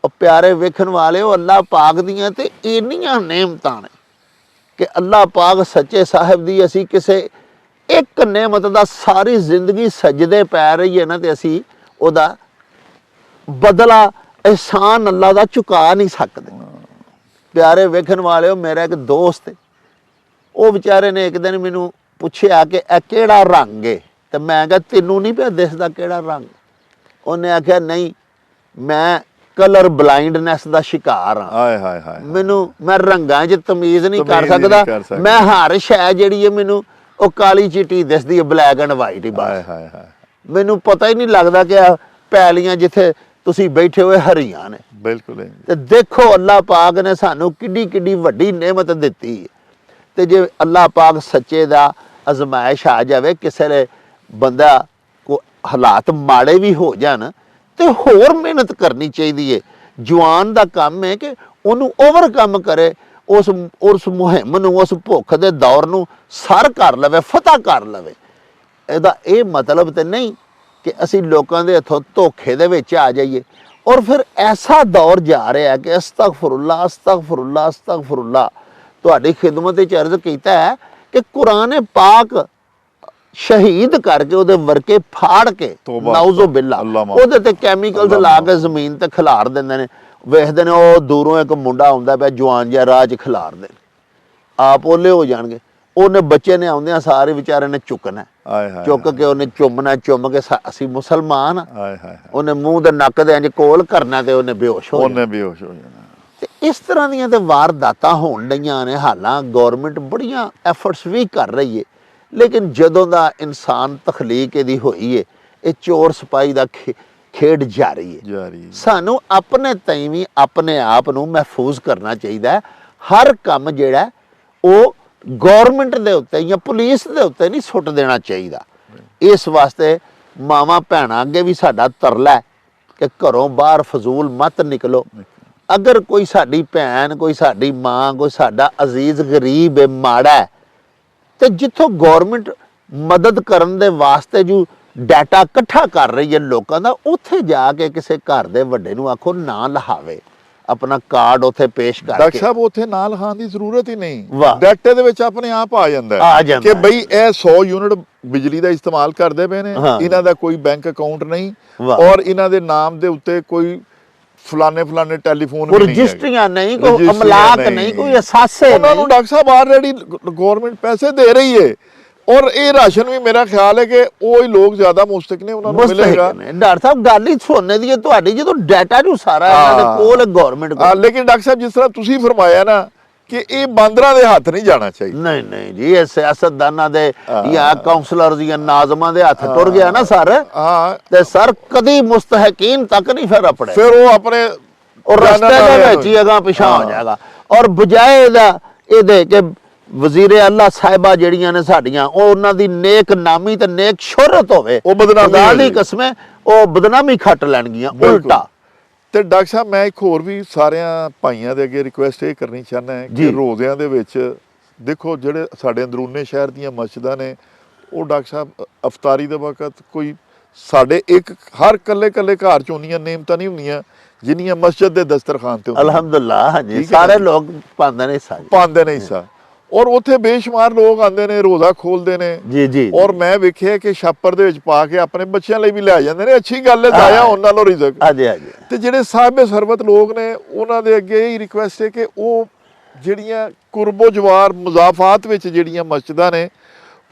ਉਹ ਪਿਆਰੇ ਵੇਖਣ ਵਾਲਿਓ, ਅੱਲਾਹ ਪਾਕ ਦੀਆਂ ਤੇ ਇੰਨੀਆਂ ਨੇਮਤਾਂ ਨੇ ਕਿ ਅੱਲਾਹ ਪਾਕ ਸੱਚੇ ਸਾਹਿਬ ਦੀ ਅਸੀਂ ਕਿਸੇ ਇੱਕ ਨੇਮਤ ਦਾ ਸਾਰੀ ਜ਼ਿੰਦਗੀ ਸਜਦੇ ਪੈ ਰਹੀ ਹੈ ਨਾ, ਤੇ ਅਸੀਂ ਉਹਦਾ ਬਦਲਾ ਅਹਿਸਾਨ ਅੱਲਾ ਦਾ ਚੁਕਾ ਨਹੀਂ ਸਕਦੇ। ਪਿਆਰੇ ਵੇਖਣ ਵਾਲਿਓ, ਮੇਰਾ ਇੱਕ ਦੋਸਤ ਹੈ, ਉਹ ਵਿਚਾਰੇ ਨੇ ਇੱਕ ਦਿਨ ਮੈਨੂੰ ਪੁੱਛਿਆ ਕਿ ਇਹ ਕਿਹੜਾ ਰੰਗ ਹੈ, ਤੇ ਮੈਂ ਕਿਹਾ ਤੈਨੂੰ ਨਹੀਂ ਪਿਆ ਦਿਸਦਾ ਕਿਹੜਾ ਰੰਗ? ਉਹਨੇ ਆਖਿਆ ਨਹੀਂ, ਮੈਂ ਕਲਰ ਬਲਾਈਂਡਨੈਸ ਦਾ ਸ਼ਿਕਾਰ ਹਾਂ। ਹਾਏ ਹਾਏ ਹਾਏ। ਮੈਂ ਰੰਗਾਂ 'ਚ ਤਮੀਜ਼ ਨਹੀਂ ਕਰ ਸਕਦਾ। ਮੈਂ ਹਰ ਸ਼ੈ ਜਿਹੜੀ ਹੈ ਮੈਨੂੰ ਉਹ ਕਾਲੀ ਚਿੱਟੀ ਦਿਸਦੀ ਹੈ, ਬਲੈਕ ਐਂਡ ਵਾਈਟ ਹੀ ਬਸ। ਹਾਏ ਹਾਏ। ਮੈਨੂੰ ਪਤਾ ਹੀ ਨਹੀਂ ਲੱਗਦਾ ਕਿ ਆ ਪੈਲੀਆਂ ਜਿੱਥੇ ਤੁਸੀਂ ਬੈਠੇ ਹੋਏ ਹਰੀਆਂ ਨੇ। ਬਿਲਕੁਲ। ਤੇ ਦੇਖੋ ਅੱਲਾਹ ਪਾਕ ਨੇ ਸਾਨੂੰ ਕਿੱਡੀ ਵੱਡੀ ਨੇਮਤ ਦਿੱਤੀ ਹੈ, ਤੇ ਜੇ ਅੱਲਾਹ ਪਾਕ ਸੱਚੇ ਦਾ ਅਜ਼ਮਾਇਸ਼ ਆ ਜਾਵੇ, ਕਿਸੇ ਨੇ ਬੰਦਾ ਕੋ ਹਾਲਾਤ ਮਾੜੇ ਵੀ ਹੋ ਜਾਣ ਤੇ ਹੋਰ ਮਿਹਨਤ ਕਰਨੀ ਚਾਹੀਦੀ ਹੈ। ਜਵਾਨ ਦਾ ਕੰਮ ਹੈ ਕਿ ਉਹਨੂੰ ਓਵਰਕਮ ਕਰੇ, ਉਸ ਮੁਹਿੰਮ ਨੂੰ, ਉਸ ਭੁੱਖ ਦੇ ਦੌਰ ਨੂੰ ਸਰ ਕਰ ਲਵੇ, ਫਤਹ ਕਰ ਲਵੇ। ਇਹਦਾ ਇਹ ਮਤਲਬ ਤੇ ਨਹੀਂ ਕਿ ਅਸੀਂ ਲੋਕਾਂ ਦੇ ਹੱਥੋਂ ਧੋਖੇ ਦੇ ਵਿੱਚ ਆ ਜਾਈਏ। ਔਰ ਫਿਰ ਐਸਾ ਦੌਰ ਜਾ ਰਿਹਾ ਕਿ ਅਸਤਗਫੁਰੁल्लाह ਅਸਤਗਫੁਰੁल्लाह ਅਸਤਗਫੁਰੁल्लाह। ਤੁਹਾਡੀ ਖਿਦਮਤ ਵਿੱਚ ਅਰਜ਼ ਕੀਤਾ ਹੈ ਕਿ ਕੁਰਾਨ ਪਾਕ ਸ਼ਹੀਦ ਕਰਕੇ ਉਹਦੇ ਵਰਕੇ ਫਾੜ ਕੇ ਨਾਉਜ਼ੋ ਬਿੱਲਾ ਉਹਦੇ ਤੇ ਕੈਮੀਕਲਸ ਲਾ ਕੇ ਜ਼ਮੀਨ ਤੇ ਖਿਲਾਰ ਦਿੰਦੇ ਨੇ। ਵੇਖਦੇ ਨੇ ਉਹ ਦੂਰੋਂ ਇੱਕ ਮੁੰਡਾ ਆਉਂਦਾ ਪਿਆ ਜਵਾਨ ਜਿਹਾ, ਰਾਹ 'ਚ ਖਿਲਾਰਦੇ ਨੇ, ਆਪ ਓਲੇ ਹੋ ਜਾਣਗੇ। ਉਹਨੇ ਬੱਚੇ ਨੇ ਆਉਂਦਿਆਂ ਸਾਰੇ ਵਿਚਾਰੇ ਨੇ ਚੁੱਕਣਾ, ਚੁੱਕ ਕੇ ਉਹਨੇ ਚੁੰਮਣਾ, ਚੁੰਮ ਕੇ ਅਸੀਂ ਮੁਸਲਮਾਨ। ਉਹਨੇ ਮੂੰਹ ਦੇ ਨੱਕ ਦੇ ਇੰਜ ਕੋਲ ਕਰਨਾ ਤੇ ਉਹਨੇ ਬੇਹੋਸ਼ ਹੋ ਜਾਣਾ। ਤੇ ਇਸ ਤਰ੍ਹਾਂ ਦੀਆਂ ਤੇ ਵਾਰਦਾਤਾਂ ਹੋਣ ਡਈਆਂ ਨੇ। ਹਾਲਾਂ ਗੌਰਮੈਂਟ ਬੜੀਆਂ ਐਫਰਟਸ ਵੀ ਕਰ ਰਹੀ ਹੈ, ਲੇਕਿਨ ਜਦੋਂ ਦਾ ਇਨਸਾਨ ਤਖਲੀਕ ਇਹਦੀ ਹੋਈ ਹੈ, ਇਹ ਚੋਰ ਸਿਪਾਹੀ ਦਾ ਖੇਡ ਜਾਰੀ ਹੈ। ਸਾਨੂੰ ਆਪਣੇ ਤਾਈਂ ਵੀ ਆਪਣੇ ਆਪ ਨੂੰ ਮਹਿਫੂਜ਼ ਕਰਨਾ ਚਾਹੀਦਾ ਹੈ। ਹਰ ਕੰਮ ਜਿਹੜਾ ਉਹ ਗੌਰਮੈਂਟ ਦੇ ਉੱਤੇ ਜਾਂ ਪੁਲਿਸ ਦੇ ਉੱਤੇ ਨਹੀਂ ਸੁੱਟ ਦੇਣਾ ਚਾਹੀਦਾ। ਇਸ ਵਾਸਤੇ ਮਾਵਾਂ ਭੈਣਾਂ ਅੱਗੇ ਵੀ ਸਾਡਾ ਤਰਲਾ ਹੈ ਕਿ ਘਰੋਂ ਬਾਹਰ ਫਜ਼ੂਲ ਮਤ ਨਿਕਲੋ। ਅਗਰ ਕੋਈ ਸਾਡੀ ਭੈਣ, ਕੋਈ ਸਾਡੀ ਮਾਂ, ਕੋਈ ਸਾਡਾ ਅਜ਼ੀਜ਼ ਗਰੀਬ ਹੈ, ਮਾੜਾ ਹੈ, ਤੇ ਜਿੱਥੋਂ ਗੌਰਮੈਂਟ ਮਦਦ ਕਰਨ ਦੇ ਵਾਸਤੇ ਜੋ ਡਾਟਾ ਇਕੱਠਾ ਕਰ ਰਹੀ ਹੈ ਲੋਕਾਂ ਦਾ, ਉੱਥੇ ਜਾ ਕੇ ਕਿਸੇ ਘਰ ਦੇ ਵੱਡੇ ਨੂੰ ਆਖੋ ਨਾ ਲਹਾਵੇ, ਆਪਣਾ ਕਾਰਡ ਉੱਥੇ ਪੇਸ਼ ਕਰਕੇ। ਡਾਕਟਰ ਸਾਹਿਬ ਉੱਥੇ ਨਾ ਲਿਖਾਉਣ ਦੀ ਜ਼ਰੂਰਤ ਹੀ ਨਹੀਂ, ਡਾਟੇ ਦੇ ਵਿੱਚ ਆਪਣੇ ਆਪ ਆ ਜਾਂਦਾ ਕਿ ਬਈ ਇਹ 100 ਯੂਨਿਟ ਬਿਜਲੀ ਦਾ ਇਸਤੇਮਾਲ ਕਰਦੇ ਪਏ ਨੇ, ਇਹਨਾਂ ਦਾ ਕੋਈ ਬੈਂਕ ਅਕਾਊਂਟ ਨਹੀਂ, ਔਰ ਇਹਨਾਂ ਦੇ ਨਾਮ ਦੇ ਉੱਤੇ ਕੋਈ ਫਲਾਣੇ ਟੈਲੀਫੋਨ ਨਹੀਂ, ਰਜਿਸਟਰੀਆਂ ਨਹੀਂ, ਕੋਈ ਅਮਲਾਕ ਨਹੀਂ, ਕੋਈ ਅਸਾਸੇ ਨਹੀਂ। ਉਹਨਾਂ ਨੂੰ ਡਾਕਟਰ ਸਾਹਿਬ ਆਲਰੇਡੀ ਗਵਰਨਮੈਂਟ ਪੈਸੇ ਦੇ ਰਹੀ ਹੈ, ਔਰ ਇਹ ਰਾਸ਼ਨ ਵੀ ਮੇਰਾ ਖਿਆਲ ਹੈ ਕਿ ਉਹ ਹੀ ਲੋਕ ਜ਼ਿਆਦਾ ਮੁਸਤਕ ਨੇ, ਉਹਨਾਂ ਨੂੰ ਮਿਲੇਗਾ। ਡਾਕਟਰ ਸਾਹਿਬ ਗੱਲ ਹੀ ਸੋਨੇ ਦੀ ਹੈ ਤੁਹਾਡੀ, ਜਦੋਂ ਡਾਟਾ ਨੂੰ ਸਾਰਾ ਇਹਨਾਂ ਦੇ ਕੋਲ ਗਵਰਨਮੈਂਟ ਕੋਲ। ਲੇਕਿਨ ਡਾਕਟਰ ਸਾਹਿਬ ਜਿਸ ਤਰ੍ਹਾਂ ਤੁਸੀਂ ਫਰਮਾਇਆ ਨਾ ਕਿ ਇਹ ਬਾਂਦਰਾਂ ਦੇ ਹੱਥ ਨਹੀਂ ਜਾਣਾ ਚਾਹੀਦਾ। ਨਹੀਂ ਜੀ, ਇਹ ਸਿਆਸਤਦਾਨਾਂ ਦੇ ਜਾਂ ਕਾਉਂਸਲਰ ਜਾਂ ਨਾਜ਼ਮਾਂ ਦੇ ਹੱਥ ਟੁਰ ਗਿਆ ਨਾ ਸਰ, ਤੇ ਸਰ ਕਦੀ ਮੁਸਤਹਕੀਨ ਤੱਕ ਨਹੀਂ ਫਿਰ ਆਪਣੇ, ਫਿਰ ਉਹ ਆਪਣੇ ਰਸਤੇ ਦੇ ਵਿੱਚ ਹੀ ਅਗਾਂਹ ਪਿਛਾਂ ਹੋ ਜਾਏਗਾ। ਔਰ ਬਜਾਏ ਇਹਦੇ ਕਿ ਵਜ਼ੀਰੇ ਅੱਲਾ ਸਾਹਿਬਾ ਜਿਹੜੀਆਂ ਨੇ ਸਾਡੀਆਂ, ਉਹ ਉਹਨਾਂ ਦੀ ਨੇਕ ਨਾਮੀ ਤੇ ਨੇਕ ਸ਼ੋਹਰਤ ਹੋਵੇ, ਉਹ ਬਦਨਾਮੀ ਦੀ ਕਸਮੇ ਉਹ ਬਦਨਾਮੀ ਖੱਟ ਲੈਣਗੀਆਂ ਉਲਟਾ। ਤੇ ਡਾਕਟਰ ਸਾਹਿਬ ਮੈਂ ਇੱਕ ਹੋਰ ਵੀ ਸਾਰਿਆਂ ਭਾਈਆਂ ਦੇ ਅੱਗੇ ਰਿਕੁਐਸਟ ਇਹ ਕਰਨੀ ਚਾਹੁੰਦਾ ਹਾਂ ਜੀ। ਕਿ ਰੋਜ਼ਿਆਂ ਦੇ ਵਿੱਚ ਦੇਖੋ ਜਿਹੜੇ ਸਾਡੇ ਅੰਦਰੂਨੇ ਸ਼ਹਿਰ ਦੀਆਂ ਮਸਜਿਦਾਂ ਨੇ ਉਹ ਡਾਕਟਰ ਸਾਹਿਬ ਅਫਤਾਰੀ ਦੇ ਵਕਤ ਕੋਈ ਸਾਡੇ ਇੱਕ ਹਰ ਕੱਲੇ ਘਰ ਚ ਉਨੀਆਂ ਨੇਮਤਾਂ ਨਹੀਂ ਹੁੰਦੀਆਂ ਜਿੰਨੀਆਂ ਮਸਜਿਦ ਦੇ ਦਸਤਰਖਾਨ ਤੇ ਹੁੰਦੀਆਂ ਅਲਹਮਦੁਲਿਲਾ ਹਾਂਜੀ ਠੀਕ ਹੈ ਸਾਰੇ ਜੀ। ਲੋਕ ਪਾਉਂਦੇ ਨੇ ਸਾਜ ਪਾਉਂਦੇ ਨੇ ਹਿੱਸਾ ਔਰ ਉੱਥੇ ਬੇਸ਼ੁਮਾਰ ਲੋਕ ਆਉਂਦੇ ਨੇ ਰੋਜ਼ਾ ਖੋਲਦੇ ਨੇ ਜੀ ਜੀ ਔਰ ਮੈਂ ਵੇਖਿਆ ਕਿ ਛਾਪਰ ਦੇ ਵਿੱਚ ਪਾ ਕੇ ਆਪਣੇ ਬੱਚਿਆਂ ਲਈ ਵੀ ਲੈ ਜਾਂਦੇ ਨੇ ਅੱਛੀ ਗੱਲ ਹੈ ਜ਼ਾਇਆ ਉਹਨਾਂ ਨਾਲੋਂ ਰਿਜ਼ਕ ਹਾਂਜੀ ਹਾਂਜੀ ਤੇ ਜਿਹੜੇ ਸਾਹਿਬੇ ਸਰਬਤ ਲੋਕ ਨੇ ਉਹਨਾਂ ਦੇ ਅੱਗੇ ਇਹ ਰਿਕੁਐਸਟ ਹੈ ਕਿ ਉਹ ਜਿਹੜੀਆਂ ਕੁਰਬੋ ਜਵਾਰ ਮੁਜ਼ਾਫਾਤ ਵਿੱਚ ਜਿਹੜੀਆਂ ਮਸਜਿਦਾਂ ਨੇ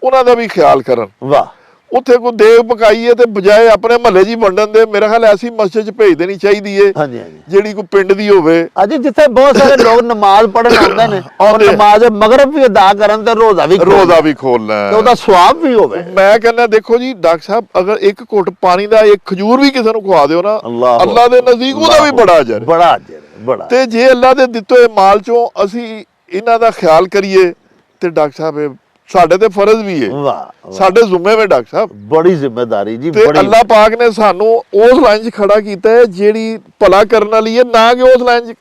ਉਹਨਾਂ ਦਾ ਵੀ ਖਿਆਲ ਕਰਨ ਵਾਹ ਉੱਥੇ ਕੋਈ ਦੇਗ ਪਕਾਈਏ ਤੇ ਬਜਾਏ ਆਪਣੇ ਮਹੱਲੇ 'ਚ ਹੀ ਵੰਡਣ ਦੇ ਮੇਰਾ ਖਿਆਲ ਐਸੀ ਮਸਜਿਦ 'ਚ ਭੇਜ ਦੇਣੀ ਚਾਹੀਦੀ ਏ ਹਾਂਜੀ ਹਾਂਜੀ ਜਿਹੜੀ ਕੋਈ ਪਿੰਡ ਦੀ ਹੋਵੇ ਅੱਜ ਜਿੱਥੇ ਬਹੁਤ ਸਾਰੇ ਲੋਕ ਨਮਾਜ਼ ਪੜ੍ਹਨ ਆਉਂਦੇ ਨੇ ਉਹ ਆਉਂਦੇ ਆ। ਨਮਾਜ਼ ਮਗਰਿਬ ਵੀ ਅਦਾ ਕਰਨ ਤੇ ਰੋਜ਼ਾ ਵੀ ਖੋਲਣਾ ਤੇ ਉਹਦਾ ਸਵਾਬ ਵੀ ਹੋਵੇ ਮੈਂ ਕਹਿੰਦਾ ਦੇਖੋ ਜੀ ਡਾਕਟਰ ਸਾਹਿਬ ਅਗਰ ਇੱਕ ਘੁੱਟ ਪਾਣੀ ਦਾ ਇੱਕ ਖਜੂਰ ਵੀ ਕਿਸੇ ਨੂੰ ਖਵਾ ਦਿਓ ਨਾ ਅੱਲਾਹ ਦੇ ਨਜ਼ਦੀਕ ਉਹਦਾ ਵੀ ਬੜਾ ਅਜਰ ਹੈ। ਬੜਾ ਅਜਰ ਹੈ, ਬੜਾ ਤੇ ਜੇ ਅੱਲਾਹ ਦੇ ਦਿੱਤੇ ਹੋਏ ਮਾਲ ਚੋਂ ਅਸੀਂ ਇਹਨਾਂ ਦਾ ਖਿਆਲ ਕਰੀਏ ਤੇ ਡਾਕਟਰ ਸਾਹਿਬ ਇਹ ਸਾਡੇ ਤੇ ਫਰਜ਼ ਵੀ ਹੈ ਵਾਹ ਸਾਡੇ ਜ਼ਿੰਮੇ ਵਿੱਚ ਡਾਕਟਰ ਸਾਹਿਬ ਬੜੀ ਜ਼ਿੰਮੇਵਾਰੀ ਜੀ ਤੇ ਬੜੀ ਅੱਲਾਹ ਪਾਕ ਨੇ ਸਾਨੂੰ ਉਸ ਲਾਈਨ 'ਚ ਖੜਾ ਕੀਤਾ ਹੈ ਜਿਹੜੀ ਭਲਾ ਕਰਨ ਵਾਲੀ ਹੈ ਨਾ ਕਿ ਉਸ ਲਾਈਨ 'ਚ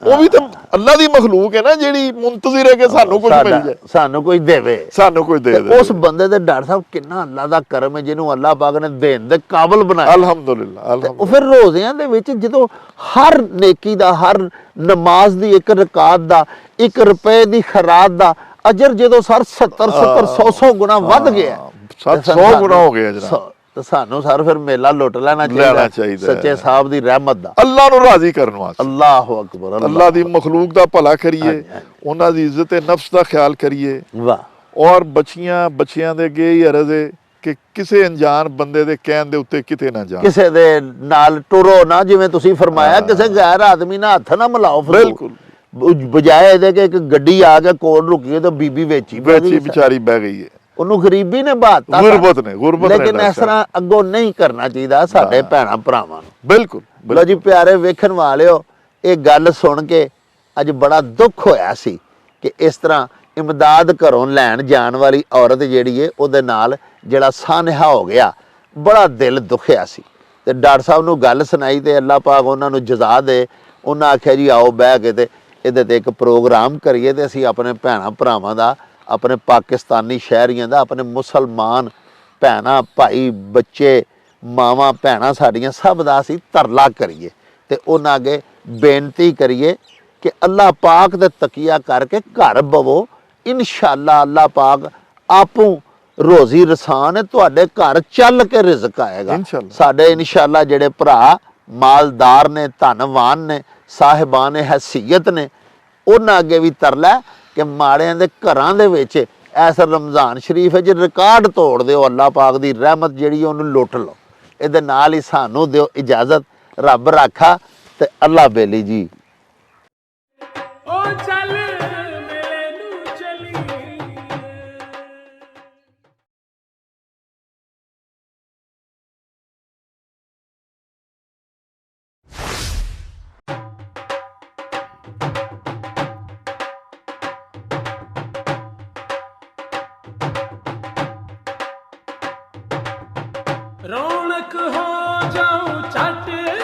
ਉਹ ਵੀ ਤਾਂ ਅੱਲਾਹ ਦੀ ਮਖਲੂਕ ਹੈ ਨਾ ਜਿਹੜੀ ਮੁੰਤਜ਼ਰ ਹੈ ਕਿ ਸਾਨੂੰ ਕੁਝ ਮਿਲ ਜਾਏ ਸਾਨੂੰ ਕੋਈ ਦੇਵੇ ਸਾਨੂੰ ਕੋਈ ਦੇ ਤੇ ਦੇ ਉਸ ਬੰਦੇ ਦੇ ਡਾਕਟਰ ਸਾਹਿਬ ਕਿੰਨਾ ਅੱਲਾਹ ਦਾ ਕਰਮ ਹੈ ਜਿਹਨੂੰ ਅੱਲਾਹ ਪਾਕ ਨੇ ਦੇਣ ਦੇ ਕਾਬਿਲ ਬਣਾਇਆ ਅਲਹਮਦੁਲਿਲਾ ਤੇ ਉਹ ਫਿਰ ਰੋਜ਼ਿਆਂ ਦੇ ਵਿੱਚ ਜਦੋਂ ਹਰ ਨੇਕੀ ਦਾ ਹਰ ਨਮਾਜ਼ ਦੀ ਇੱਕ ਰਕਾਤ ਦਾ 1 ਰੁਪਏ ਦੀ ਖੈਰਾਤ ਦਾ ਅਜਰ ਜਦੋਂ ਸਰ 70 100 ਗੁਣਾ ਵੱਧ ਗਿਆ 700 ਗੁਣਾ ਹੋ ਗਿਆ ਜਨਾਬ ਤੇ ਸਾਨੂੰ ਸਰ ਫਿਰ ਮੇਲਾ ਲੁੱਟ ਲੈਣਾ ਚਾਹੀਦਾ ਸੱਚੇ ਸਾਹਿਬ ਦੀ ਰਹਿਮਤ ਦਾ ਅੱਲਾਹ ਨੂੰ ਰਾਜ਼ੀ ਕਰਨ ਵਾਸਤੇ ਅੱਲਾਹੁ ਅਕਬਰ ਅੱਲਾਹ ਦੀ ਮਖਲੂਕ ਦਾ ਭਲਾ ਕਰੀਏ ਉਹਨਾਂ ਦੀ ਇੱਜ਼ਤ ਤੇ ਨਫਸ ਦਾ ਖਿਆਲ ਕਰੀਏ ਵਾਹ ਔਰ ਬੱਚਿਆਂ ਦੇ ਅੱਗੇ ਹੀ ਅਰਜ਼ ਹੈ ਕਿ ਕਿਸੇ ਅਣਜਾਣ ਬੰਦੇ ਦੇ ਕਹਿਣ ਦੇ ਉੱਤੇ ਕਿਤੇ ਨਾ ਜਾਣ ਕਿਸੇ ਦੇ ਨਾਲ ਟੁਰੋ ਨਾ ਜਿਵੇਂ ਤੁਸੀਂ ਫਰਮਾਇਆ ਕਿਸੇ ਗੈਰ ਆਦਮੀ ਨਾਲ ਹੱਥ ਨਾ ਮਿਲਾਓ ਬਿਲਕੁਲ ਬਜਾਏ ਇਹਦੇ ਕਿ ਇੱਕ ਗੱਡੀ ਆ ਕੇ ਕੋਲ ਰੁਕੀ ਤੇ ਬੀਬੀ ਵੇਚੀ ਵਿਚਾਰੀ ਬਹਿ ਗਈ ਹੈ ਉਹਨੂੰ ਗਰੀਬੀ ਨੇ ਬਾਤਾ ਗੁਰਬਤ ਨੇ ਲੇਕਿਨ ਇਸ ਤਰ੍ਹਾਂ ਅੱਗੋਂ ਨਹੀਂ ਕਰਨਾ ਚਾਹੀਦਾ ਸਾਡੇ ਭੈਣਾਂ ਭਰਾਵਾਂ ਨੂੰ ਬਿਲਕੁਲ ਲੋ ਜੀ ਪਿਆਰੇ ਵੇਖਣ ਵਾਲਿਓ ਇਹ ਗੱਲ ਸੁਣ ਕੇ ਅੱਜ ਬੜਾ ਦੁੱਖ ਹੋਇਆ ਸੀ ਕਿ ਇਸ ਤਰ੍ਹਾਂ ਇਮਦਾਦ ਘਰੋਂ ਲੈਣ ਜਾਣ ਵਾਲੀ ਔਰਤ ਜਿਹੜੀ ਏ ਉਹਦੇ ਨਾਲ ਜਿਹੜਾ ਸਾਨਹਾ ਹੋ ਗਿਆ ਬੜਾ ਦਿਲ ਦੁਖਿਆ ਸੀ ਤੇ ਡਾਕਟਰ ਸਾਹਿਬ ਨੂੰ ਗੱਲ ਸੁਣਾਈ ਤੇ ਅੱਲਾਹ ਪਾਕ ਉਹਨਾਂ ਨੂੰ ਜਜ਼ਾ ਦੇ ਉਹਨਾਂ ਆਖਿਆ ਜੀ ਆਓ ਬਹਿ ਕੇ ਤੇ ਇਹਦੇ ਤੇ ਇੱਕ ਪ੍ਰੋਗਰਾਮ ਕਰੀਏ ਤੇ ਅਸੀਂ ਆਪਣੇ ਭੈਣਾਂ ਭਰਾਵਾਂ ਦਾ ਆਪਣੇ ਪਾਕਿਸਤਾਨੀ ਸ਼ਹਿਰੀਆਂ ਦਾ ਆਪਣੇ ਮੁਸਲਮਾਨ ਭੈਣਾਂ ਭਾਈ ਬੱਚੇ ਮਾਵਾਂ ਭੈਣਾਂ ਸਾਡੀਆਂ ਸਭ ਦਾ ਅਸੀਂ ਤਰਲਾ ਕਰੀਏ ਤੇ ਉਹਨਾਂ ਅੱਗੇ ਬੇਨਤੀ ਕਰੀਏ ਕਿ ਅੱਲਾਹ ਪਾਕ ਦੇ ਤਕੀਆ ਕਰਕੇ ਘਰ ਬਵੋ ਇਨਸ਼ਾਅੱਲਾ ਅੱਲਾਹ ਪਾਕ ਆਪੂ ਰੋਜ਼ੀ ਰਸਾਨ ਹੈ ਤੁਹਾਡੇ ਘਰ ਚੱਲ ਕੇ ਰਿਜ਼ਕ ਆਏਗਾ ਸਾਡੇ ਇਨਸ਼ਾਅੱਲਾ ਜਿਹੜੇ ਭਰਾ ਮਾਲਦਾਰ ਨੇ ਧਨਵਾਨ ਨੇ ਸਾਹਿਬਾਨ ਹੈਸੀਅਤ ਨੇ ਉਹਨਾਂ ਅੱਗੇ ਵੀ ਤਰਲਾ ਕਿ ਮਾੜਿਆਂ ਦੇ ਘਰਾਂ ਦੇ ਵਿੱਚ ਐਸ ਰਮਜ਼ਾਨ ਸ਼ਰੀਫ ਵਿੱਚ ਰਿਕਾਰਡ ਤੋੜ ਦਿਓ ਅੱਲਾਹ ਪਾਕ ਦੀ ਰਹਿਮਤ ਜਿਹੜੀ ਉਹਨੂੰ ਲੁੱਟ ਲਓ ਇਹਦੇ ਨਾਲ ਹੀ ਸਾਨੂੰ ਦਿਓ ਇਜਾਜ਼ਤ ਰੱਬ ਰਾਖਾ ਤੇ ਅੱਲਾਹ ਬੇਲੀ ਜੀ ਉਹ ਚੱਲ ਮੇਰੇ ਨੂੰ ਚਲੀ रौनक हो जाऊं चट